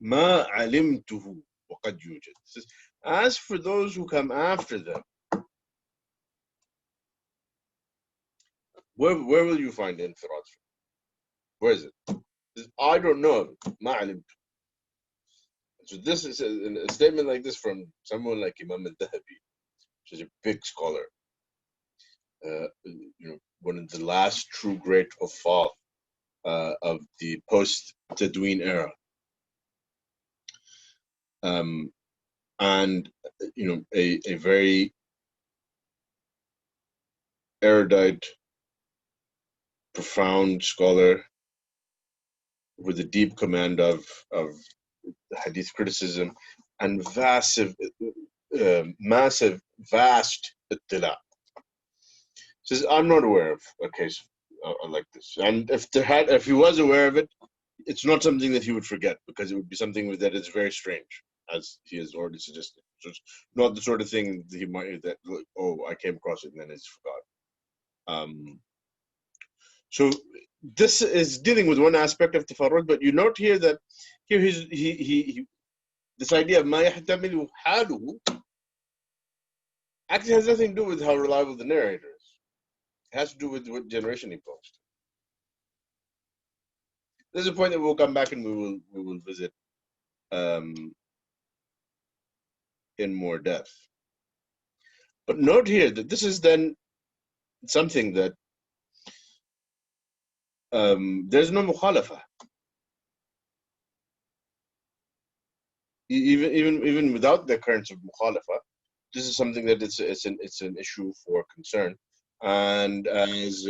مَا عَلِمْتُهُ وَقَدْ يُوجَدْ. Says, as for those who come after them, where will you find infirad? Where is it? Says, I don't know. مَا عَلِمْتُهُ. So this is a statement like this from someone like Imam al-Dhahabi, which is a big scholar. One of the last true great huffaz of the post-Tadween era, and a very erudite, profound scholar with a deep command of hadith criticism and vast ittila. Says, I'm not aware of a case like this, and if he was aware of it, it's not something that he would forget, because it would be something that is very strange, as he has already suggested. So it's not the sort of thing that he might I came across it and then it's forgot. So this is dealing with one aspect of tafarrud, but you note here that here he this idea of ma yahtamilu haluhu actually has nothing to do with how reliable the narrator is. It has to do with what generation he belongs to. This is a point that we'll come back and we will visit in more depth. But note here that this is then something that there's no mukhalafa. Even without the occurrence of mukhalafa, this is something that it's an issue for concern. And as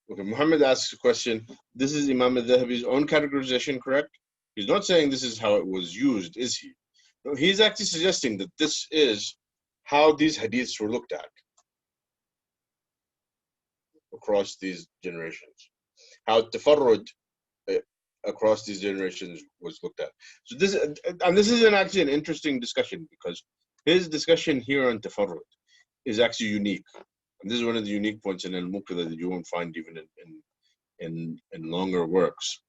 Muhammad asks a question, this is Imam al-Dhahabi's own categorization, correct? He's not saying this is how it was used, is he? No, he's actually suggesting that this is how these hadiths were looked at across these generations, how tafarrud across these generations was looked at. So this is actually an interesting discussion, because his discussion here on tafarrud is actually unique. And this is one of the unique points in al-Mūqiẓah that you won't find even in longer works.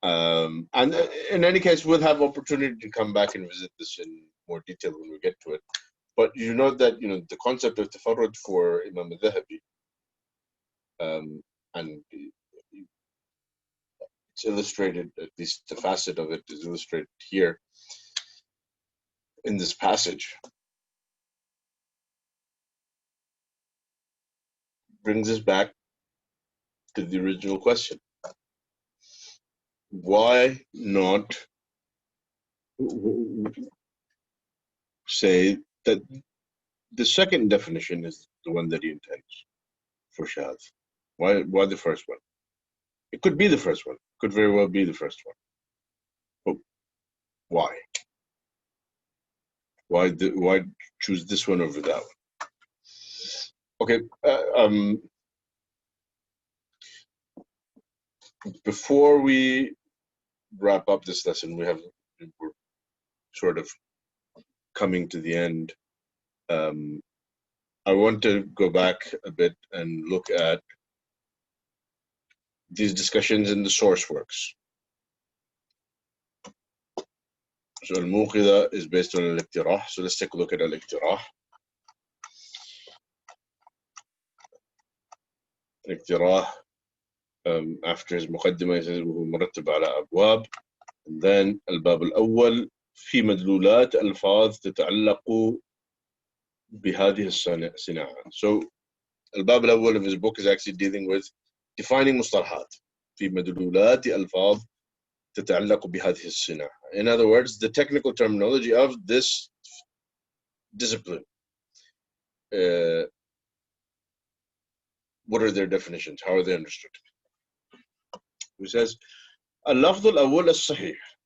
And in any case, we'll have opportunity to come back and visit this in more detail when we get to it. But you know that the concept of tafarrud for Imam al-Dhahabi, and it's illustrated, at least the facet of it is illustrated here in this passage, brings us back to the original question. Why not say that the second definition is the one that he intends for shadh? Why the first one? It could be the first one. Could very well be the first one. But why? Why choose this one over that one? Okay. Before we wrap up this lesson, we're sort of coming to the end. I want to go back a bit and look at these discussions in the source works. So al-Mūqiẓah is based on al-Iqtirāh. So let's take a look at al-Iqtirāh. Al-Iqtirāh, after his muqaddimah, he says وهو مرتب على أبواب. And then الباب الأول في مدلولات ألفاظ تتعلق بهذه الصناعة. So الباب الأول of his book is actually dealing with defining مصطلحات في مدلولات ألفاظ تتعلق بهذه الصناعة. In other words, the technical terminology of this discipline. What are their definitions? How are they understood? He says اللفظ الأول الصحيح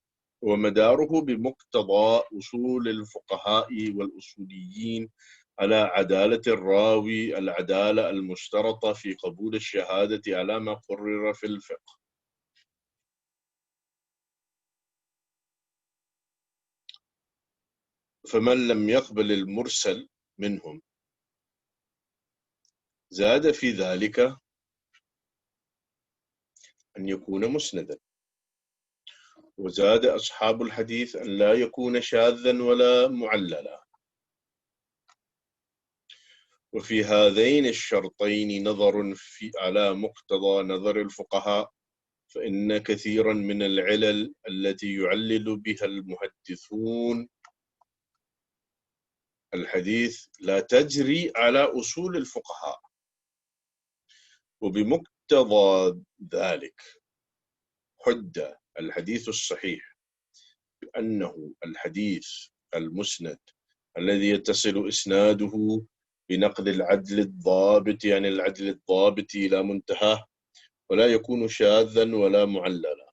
ومداره بمقتضى أصول الفقهاء والأصوليين على عدالة الراوي، العدالة المشترطة في قبول الشهادة على ما قرر في الفقه. فمن لم يقبل المرسل منهم زاد في ذلك أن يكون مسندا، وزاد أصحاب الحديث أن لا يكون شاذا ولا معللا. وفي هذين الشرطين نظر على مقتضى نظر الفقهاء، فإن كثيرا من العلل التي يعلل بها المحدثون الحديث لا تجري على أصول الفقهاء. وبمقتضى ذلك حد الحديث الصحيح بأنه الحديث المسند الذي يتصل إسناده بنقل العدل الضابط، يعني العدل الضابط إلى منتهاه، ولا يكون شاذا ولا معللا.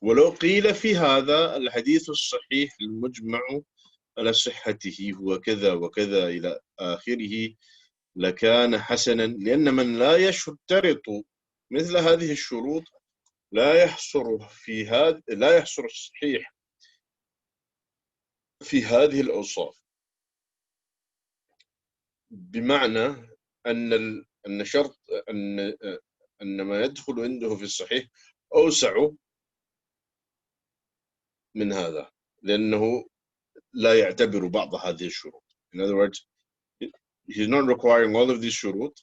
ولو قيل في هذا الحديث الصحيح المجمع على صحته هو كذا وكذا إلى آخره لكان حسنا، لأن من لا يشترط مثل هذه الشروط لا يحصر الصحيح في هذه الأوصاف. بمعنى أن شرط أن ما يدخل عنده في الصحيح أوسع من هذا، لأنه لا يعتبر بعض هذه الشروط. In other words, he's not requiring all of these shurut,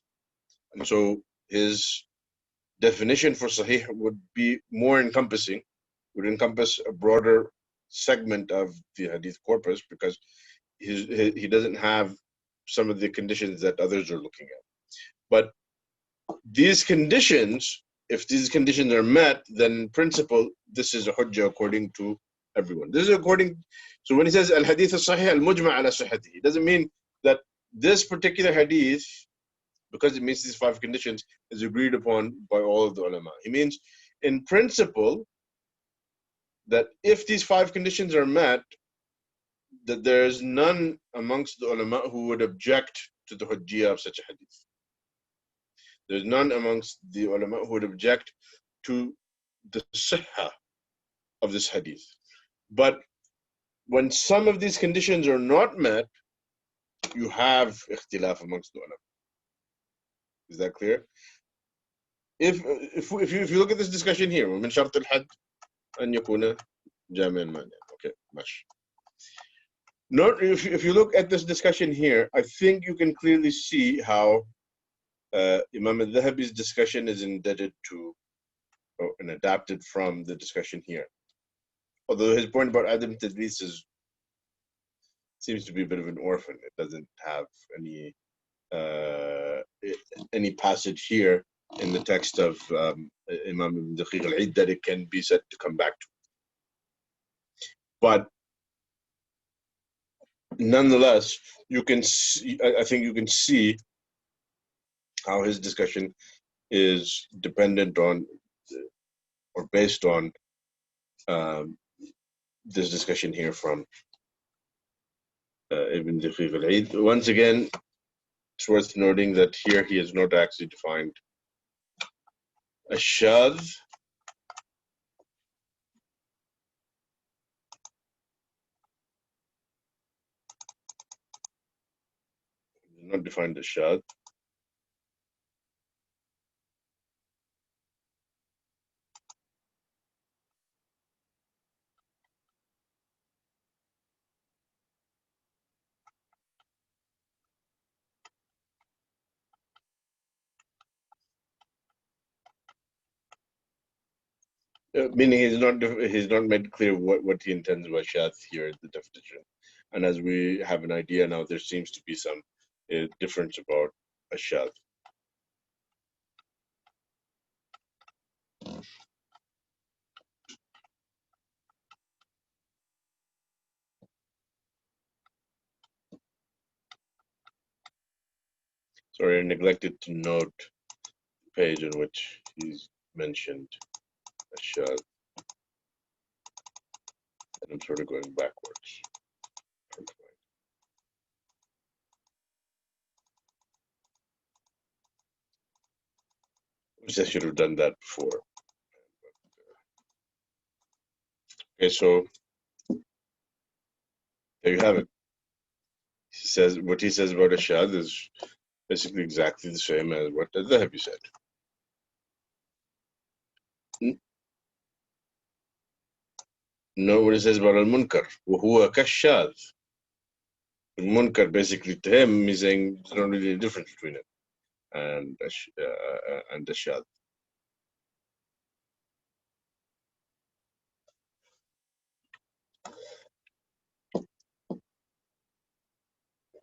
and so his definition for sahih would be more encompassing, would encompass a broader segment of the hadith corpus, because he doesn't have some of the conditions that others are looking at. But these conditions, if these conditions are met, then in principle this is a hujjah according to everyone. This is according, so when he says al-hadith al-sahih al-mujma' ala sihhatihi, it doesn't mean that this particular hadith, because it meets these 5 conditions, is agreed upon by all of the ulama. He means in principle that if these 5 conditions are met, that there is none amongst the ulama who would object to the hujjiyah of such a hadith. There's none amongst the ulama who would object to the sihha of this hadith. But when some of these conditions are not met, you have ikhtilaf amongst the ulama. Is that clear? If you look at this discussion here, ومن شرط الحد أن يكون جامعا مانعا. Okay, ماشي. If you look at this discussion here, I think you can clearly see how Imam al-Dhahabi's discussion is indebted to and adapted from the discussion here. Although his point about Adam Tadlis seems to be a bit of an orphan. It doesn't have any passage here in the text of Imam ibn Daqiq al-Eid that it can be said to come back to. But nonetheless, you can see, I think you can see how his discussion is dependent on or based on this discussion here from Ibn Daqiq al-Eid. Once again, it's worth noting that here he has not actually defined a shadh. Not defined as shadh. Meaning he's not made clear what he intends by shadh here in the definition. And as we have an idea now, there seems to be some difference about a shadh. Sorry, I neglected to note the page in which he's mentioned a shadh. And I'm sort of going backwards. Which I should have done that before. Okay, so there you have it. He says what he says about a shadh is basically exactly the same as what al-Dhahabi said. No, what he says about al-Munkar. وَهُوَ كَالشَّاذ. Al-Munkar, basically to him, he's saying there's not really a difference between it and the shadh.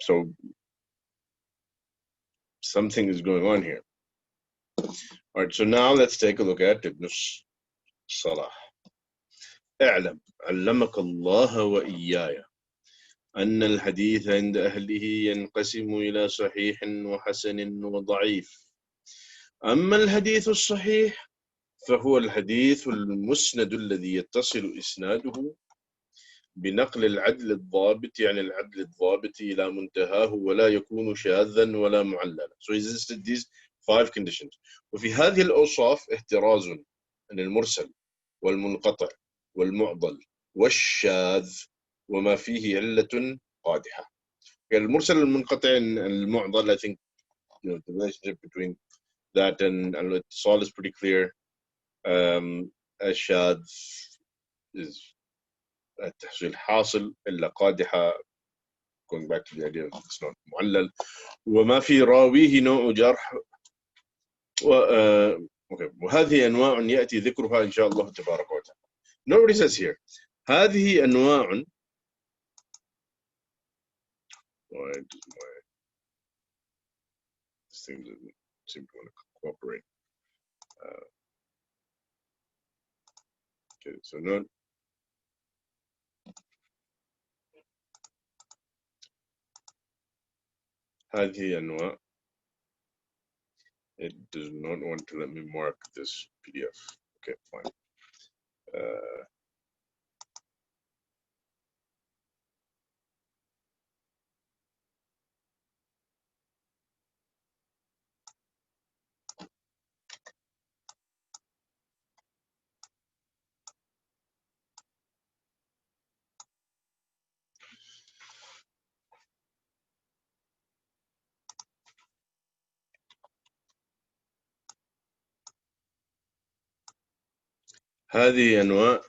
So something is going on here. All right, so now let's take a look at Ibn Salah. اعلم علمك الله وإياي أن الحديث عند أهله ينقسم إلى صحيح وحسن وضعيف. أما الحديث الصحيح فهو الحديث المسند الذي يتصل إسناده بنقل العدل الضابط يعني العدل الضابط إلى منتهاه ولا يكون شاذا ولا معللا. So he listed these 5 conditions. وفي هذه الأوصاف احتراز عن المرسل والمنقطع والمعضل والشاذ وما فيه علة قادحة. المرسل المنقطع المعضل, I think the relationship between that and al-ittisal is pretty clear. الشاذ is التحصيل حاصل إلا قادحة, going back to the idea of it's not معلل. وما في راويه نوع جرح وهذه أنواع يأتي ذكرها إن شاء الله تبارك وتعالى. Nobody says here هذه أنواع. Why this thing doesn't seem to want to cooperate? Okay, so not هذه أنواع. It does not want to let me mark this PDF. Okay, fine. هذه أنواع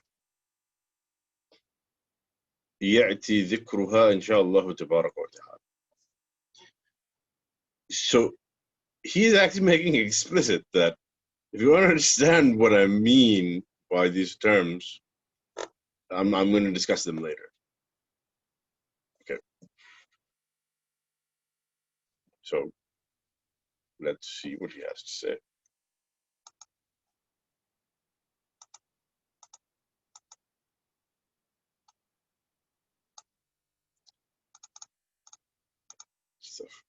يأتي ذكرها إن شاء الله تبارك وتعالى. So he's actually making explicit that if you want to understand what I mean by these terms, I'm going to discuss them later. Okay. So let's see what he has to say. Stuff.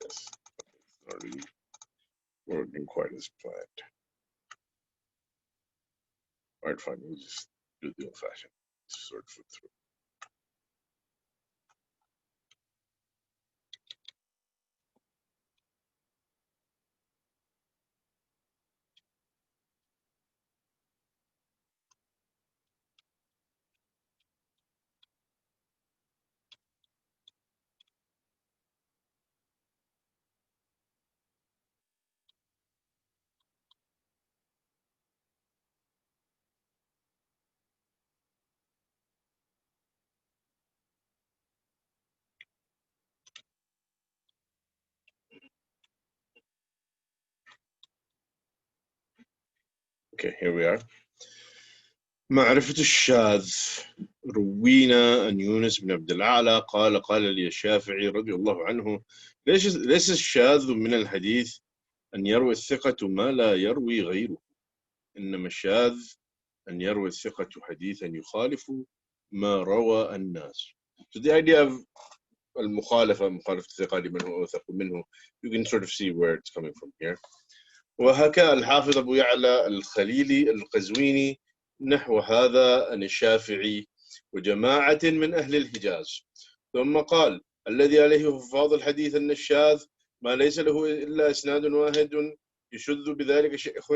That's not really working quite as planned. All right, fine. We'll just do the old-fashioned sort of through. Okay, here we are. معرفة الشاذ. روينا أن يونس بن عبد الأعلى قال لي الشافعي رضي الله عنه ليس الشاذ من الحديث أن يروي الثقة ما لا يروي غيره، إنما الشاذ أن يروي الثقة حديثا يخالف ما روى الناس. So the idea of المخالفة، مخالفة الثقة لمن هو أوثق منه, you can sort of see where it's coming from here. وحكى الحافظ أبو يعلى الخليلي القزويني نحو هذا عن الشافعي وجماعة من أهل الحجاز، ثم قال الذي عليه حفاظ الحديث أن الشاذ ما ليس له إلا إسناد واحد يشذ بذلك شيخ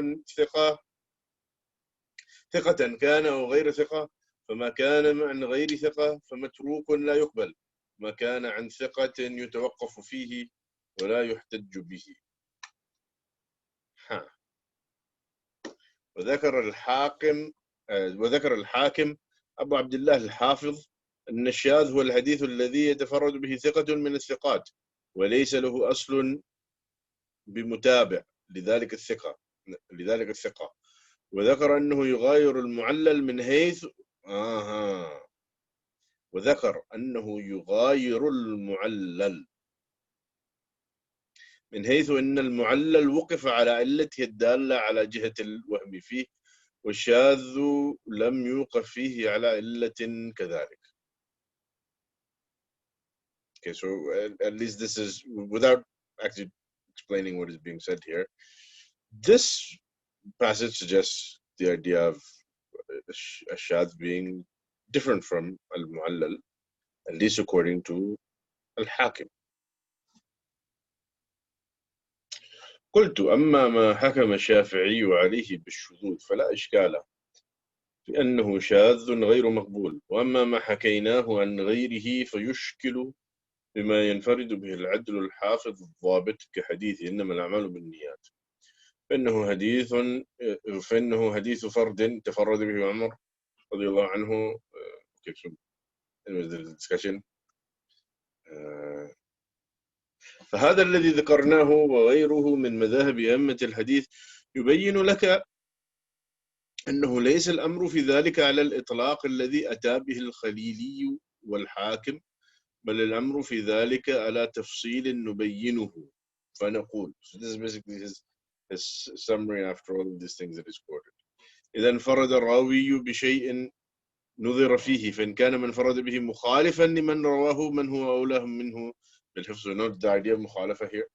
ثقة كان أو غير ثقة، فما كان عن غير ثقة فمتروك لا يقبل، ما كان عن ثقة يتوقف فيه ولا يحتج به. وذكر الحاكم أبو عبد الله الحافظ أن الشاذ هو الحديث الذي يتفرد به ثقة من الثقات وليس له أصل بمتابع لذلك الثقة، وذكر أنه يغاير المعلل من حيث وذكر أنه يغاير المعلل من حيث أن المعلل وقف على علته الدالة على جهة الوهم فيه، والشاذ لم يوقف فيه على علة كذلك. Okay, so at least this is, without actually explaining what is being said here, this passage suggests the idea of الشاذ being different from al-mu'allal, at least according to al-Hakim. قلت أما ما حكم الشافعي عليه بالشذوذ فلا إشكال في أنه شاذ غير مقبول، وأما ما حكيناه عن غيره فيشكل بما ينفرد به العدل الحافظ الضابط كحديث إنما الأعمال بالنيات، فإنه حديث فرد تفرد به عمر رضي الله عنه. فهذا الذي ذكرناه وغيره من مذاهب أئمة الحديث يبين لك أنه ليس الأمر في ذلك على الإطلاق الذي أتى به الخليلي والحاكم، بل الأمر في ذلك على تفصيل نبينه فنقول. So this is basically his summary after all of these things that is quoted. إذا انفرد الراوي بشيء نظر فيه، فإن كان من فرد به مخالفا لمن رواه من هو أولى منه بالحفظ. Note the idea of مخالفة here.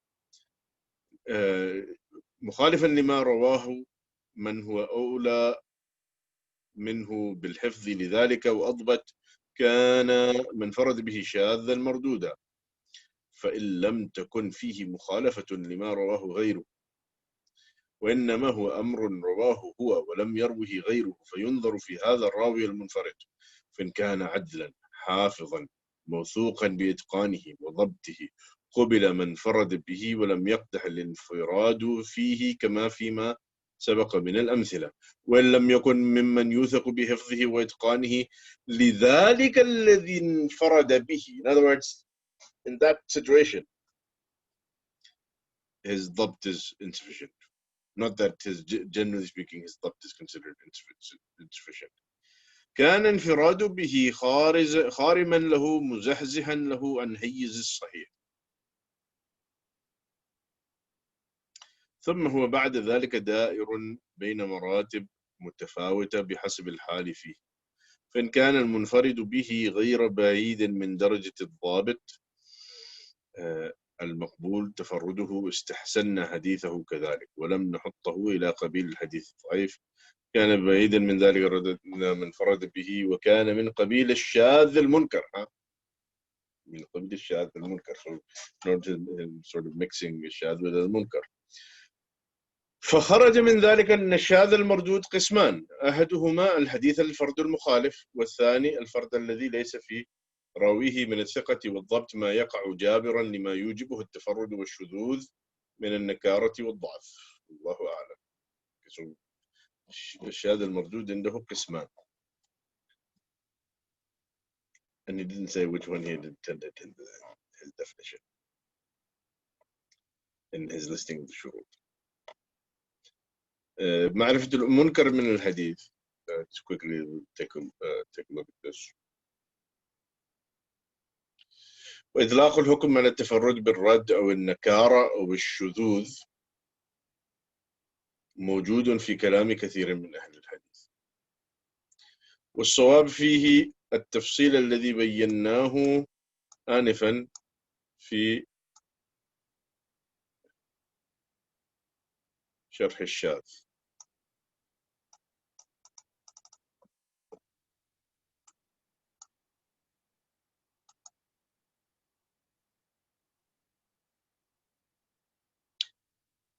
مخالفا لما رواه من هو أولى منه بالحفظ لذلك وأضبط كان من انفرد به شاذا مردودا فإن لم تكن فيه مخالفة لما رواه غيره وإنما هو أمر رواه هو ولم يروه غيره فينظر في هذا الراوي المنفرد فإن كان عدلا حافظا موثوقا بإتقانه وضبطه قبل من انفرد به ولم يقدح الانفراد فيه كما فيما سبق من الأمثلة وإن لم يكن ممن يوثق بحفظه وإتقانه لذلك الذي انفرد به. In other words, in that situation his ضبط is insufficient. Not that his, generally speaking, his ضبط is considered insufficient. كان انفراد به خارما له مزحزحا له عن حيز الصحيح. ثم هو بعد ذلك دائر بين مراتب متفاوتة بحسب الحال فيه. فإن كان المنفرد به غير بعيد من درجة الضابط المقبول تفرده استحسن حديثه كذلك ولم نحطه إلى قبيل الحديث الضعيف. كان بعيدا من ذلك رددنا من فرد به وكان من قبيل الشاذ المنكر. من قبيل الشاذ المنكر. sort of mixing الشاذ with المنكر. فخرج من ذلك أن الشاذ المردود قسمان أحدهما الحديث الفرد المخالف والثاني الفرد الذي ليس في راويه من الثقة والضبط ما يقع جابرا لما يوجبه التفرد والشذوذ من النكارة والضعف. الله أعلم. الشاذ المردود عنده قسمان. And he didn't say which one he had intended in his definition, in his listing of the shududh. معرفة المنكر من الحديث. Let's quickly take a look at this. وإطلاق الحكم على التفرد بالرد أو النكارة أو الشذوذ موجود في كلام كثير من أهل الحديث والصواب فيه التفصيل الذي بيناه آنفا في شرح الشاذ.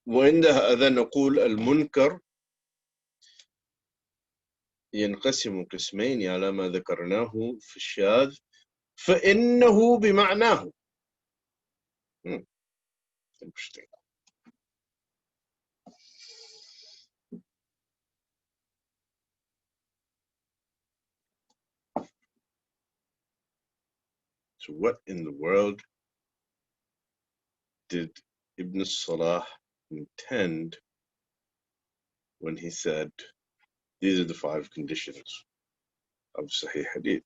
وعند هذا نقول المنكر ينقسم قسمين على ما ذكرناه في الشاذ فإنه بمعناه. Interesting. So what in the world did Ibn al-Salah intend when he said these are the 5 conditions of Sahih Hadith?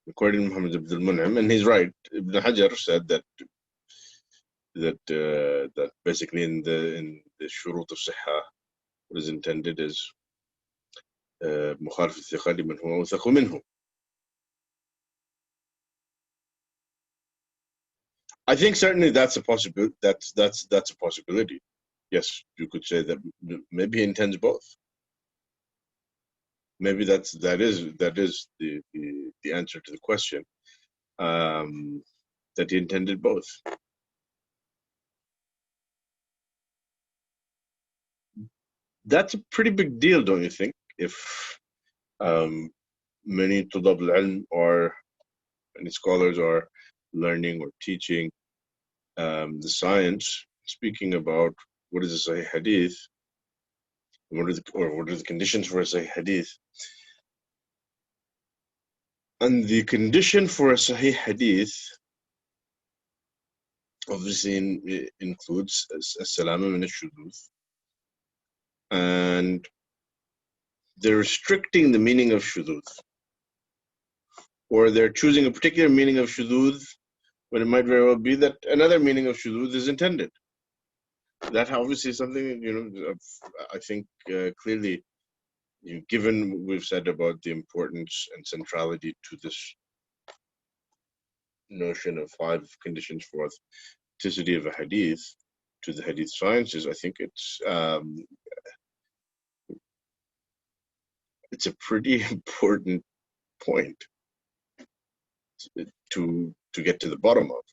According to Muhammad ibn al-Mun'im, and he's right, Ibn Hajar said that basically in the shurut of Sihah, what is intended is مخالفة الثقة لمن هو أوثق منه. I think certainly that's a possibility. That's a possibility. Yes, you could say that maybe he intends both. Maybe that is the answer to the question. That he intended both. That's a pretty big deal, don't you think? If many tulab al-ilm or many scholars are learning or teaching the science, speaking about what is a Sahih Hadith, what are the conditions for a Sahih Hadith. And the condition for a Sahih Hadith obviously includes as-salama min al-shududh, and they're restricting the meaning of shududh, or they're choosing a particular meaning of shududh when it might very well be that another meaning of shududh is intended. That obviously is something, I think clearly, given what we've said about the importance and centrality to this notion of 5 conditions for authenticity of a hadith, to the hadith sciences, I think it's it's a pretty important point to get to the bottom of.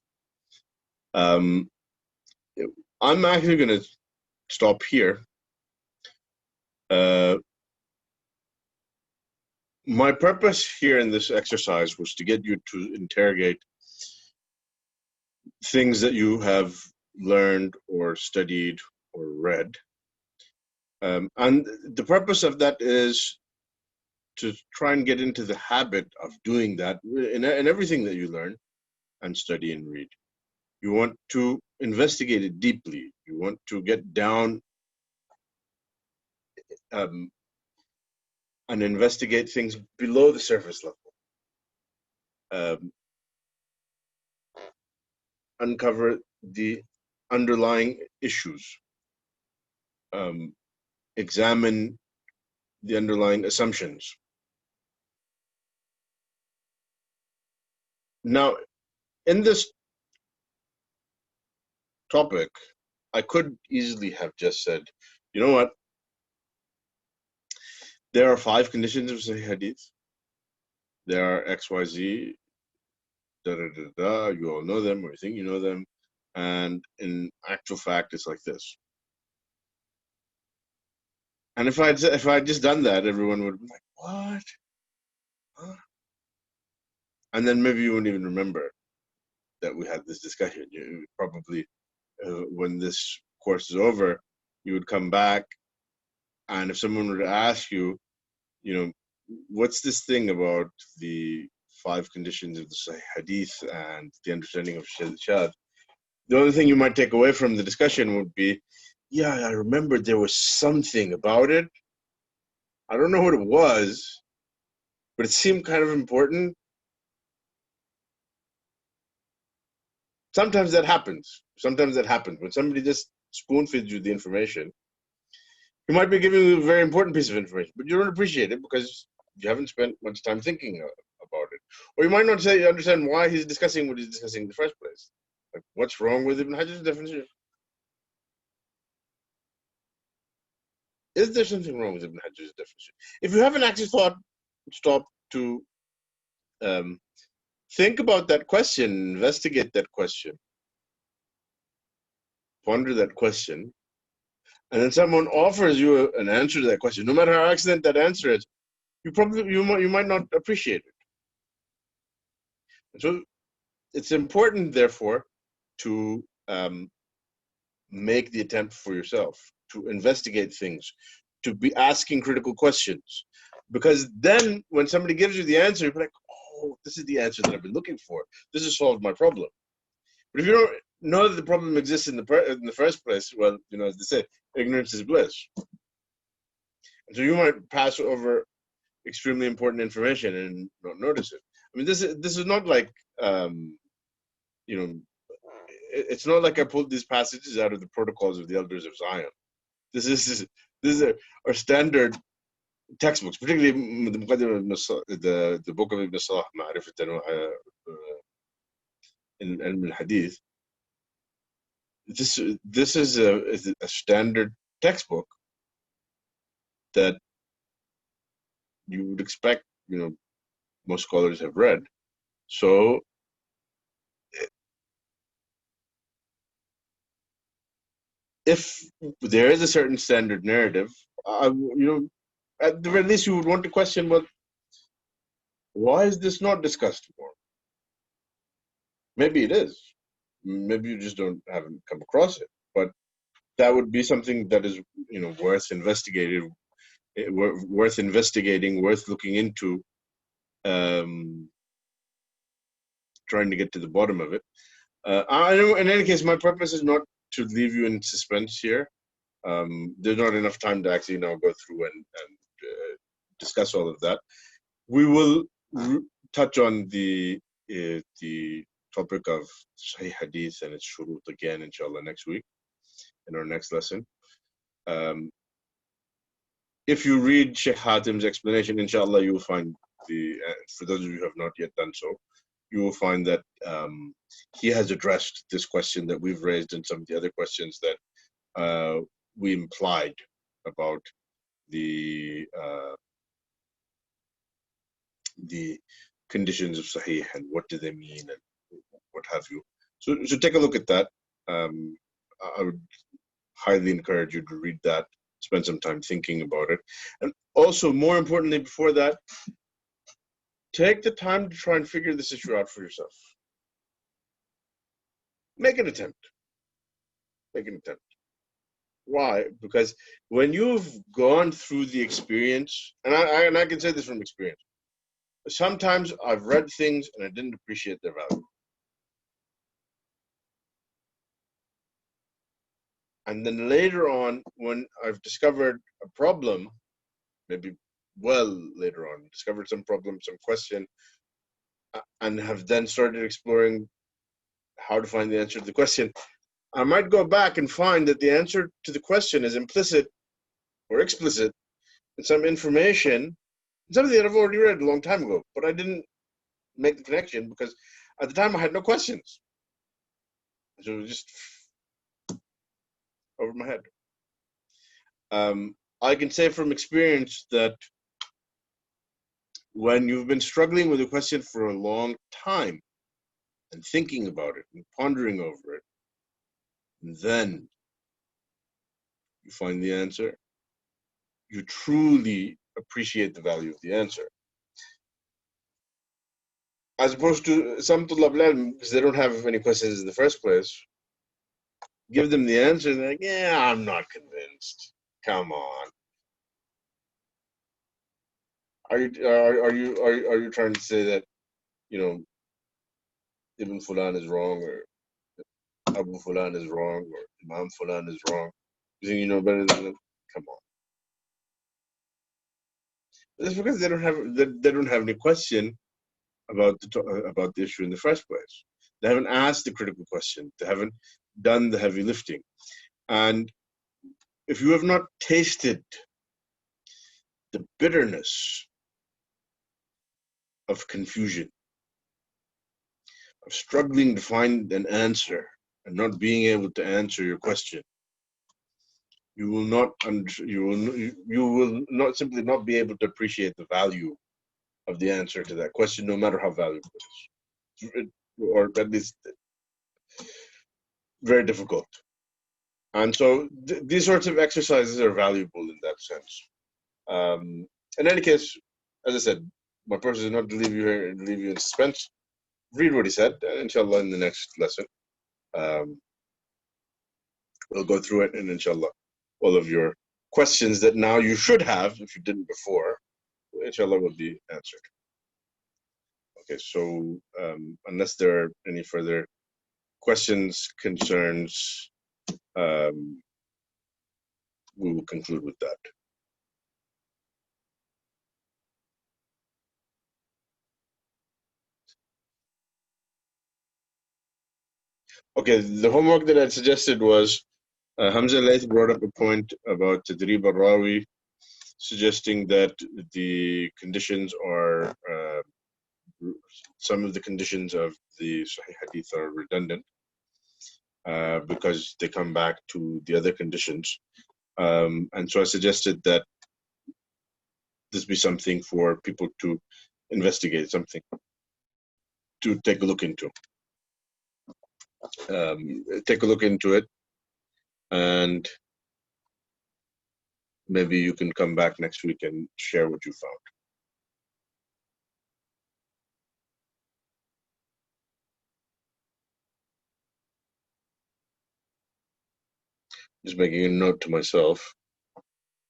I'm actually going to stop here. My purpose here in this exercise was to get you to interrogate things that you have learned or studied or read. And the purpose of that is to try and get into the habit of doing that in everything that you learn and study and read. You want to investigate it deeply. You want to get down and investigate things below the surface level. Uncover the underlying issues. Examine the underlying assumptions. Now, in this topic, I could easily have just said, you know what? There are 5 conditions of Sahih Hadith. There are X, Y, Z, da da da da. You all know them, or you think you know them, and in actual fact, it's like this. And if I'd just done that, everyone would be like, "What?" Huh? And then maybe you wouldn't even remember that we had this discussion. You probably, when this course is over, you would come back, and if someone were to ask you, you know, what's this thing about the 5 conditions of the Sahih Hadith and the understanding of shudh, the only thing you might take away from the discussion would be, yeah, I remember there was something about it. I don't know what it was, but it seemed kind of important. Sometimes that happens. When somebody just spoon feeds you the information, he might be giving you a very important piece of information, but you don't appreciate it because you haven't spent much time thinking about it. Or you might not understand why he's discussing what he's discussing in the first place. Like, what's wrong with Ibn Hajar's definition? Is there something wrong with Ibn Hajar's definition? If you haven't actually stopped to think about that question, investigate that question, ponder that question, and then someone offers you an answer to that question, no matter how excellent that answer is, you might not appreciate it. And so it's important, therefore, to make the attempt for yourself, to investigate things, to be asking critical questions. Because then when somebody gives you the answer, you're like, oh, this is the answer that I've been looking for. This has solved my problem. But if you don't know that the problem exists in the first place, well, you know, as they say, ignorance is bliss. And so you might pass over extremely important information and not notice it. I mean, this is not like, you know, it's not like I pulled these passages out of the protocols of the elders of Zion. This is our standard textbooks, particularly the book of Ibn Salah, in al-Hadith. This is a standard textbook that you would expect, you know, most scholars have read. So if there is a certain standard narrative, you know, at the very least you would want to question, well, why is this not discussed more? Maybe it is. Maybe you just haven't come across it. But that would be something that is, you know, worth investigating, worth looking into, trying to get to the bottom of it. In any case, my purpose is not to leave you in suspense here. There's not enough time to actually now go through and discuss all of that. We will touch on the topic of Sahih Hadith and its shududh again, inshallah, next week in our next lesson. If you read Sheikh Hatim's explanation, inshallah, you will find for those of you who have not yet done so, you will find that he has addressed this question that we've raised and some of the other questions that we implied about the the conditions of Sahih and what do they mean and what have you. So take a look at that. I would highly encourage you to read that, spend some time thinking about it. And also, more importantly, before that, take the time to try and figure this issue out for yourself. Make an attempt. Make an attempt. Why? Because when you've gone through the experience, and I can say this from experience, sometimes I've read things and I didn't appreciate their value. And then later on, when I've discovered a problem, maybe later on, discovered some problem, some question, and have then started exploring how to find the answer to the question, I might go back and find that the answer to the question is implicit or explicit in some information, something that I've already read a long time ago, but I didn't make the connection because at the time I had no questions. So it was just over my head. I can say from experience that when you've been struggling with a question for a long time and thinking about it and pondering over it, and then you find the answer, you truly appreciate the value of the answer. As opposed to some tulab al-ilm, because they don't have any questions in the first place, give them the answer and they're like, yeah, I'm not convinced. Come on. Are you trying to say that, you know, Ibn Fulan is wrong, or Abu Fulan is wrong, or Imam Fulan is wrong? You think you know better than them? Come on. That's because they don't have any question about the issue in the first place. They haven't asked the critical question. They haven't done the heavy lifting. And if you have not tasted the bitterness of confusion, of struggling to find an answer and not being able to answer your question, you will not simply not be able to appreciate the value of the answer to that question, no matter how valuable it is, or at least very difficult. And so these sorts of exercises are valuable in that sense. In any case, as I said, my purpose is not to leave you here and leave you in suspense. Read what he said, and inshallah in the next lesson, we'll go through it, and inshallah, all of your questions that now you should have, if you didn't before, inshallah will be answered. Okay, so unless there are any further questions, concerns, we will conclude with that. Okay, the homework that I suggested was Hamza Layth brought up a point about Tadrib al-Rawi, suggesting that the conditions are, some of the conditions of the Sahih Hadith are redundant because they come back to the other conditions. And so I suggested that this be something for people to investigate, something to take a look into. Take a look into it, and maybe you can come back next week and share what you found. Just making a note to myself.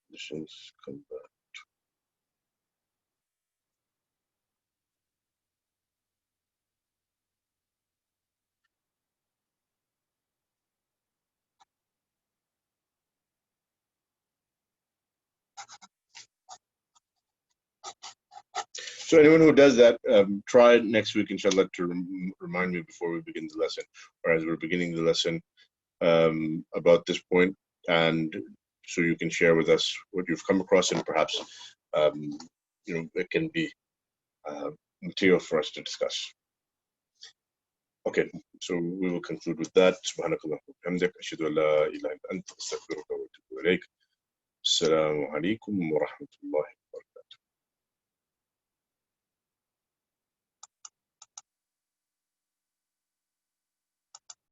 Conditions come back. So anyone who does that, try next week, inshallah, to remind me before we begin the lesson, or as we're beginning the lesson, about this point, and so you can share with us what you've come across, and perhaps it can be material for us to discuss. Okay, so we will conclude with that. Subhanakallah wa bihamdik, ashhadu an la ilaha illa anta, astaghfiruka wa atubu ilaik. Assalamu alaikum wa rahmatullahi.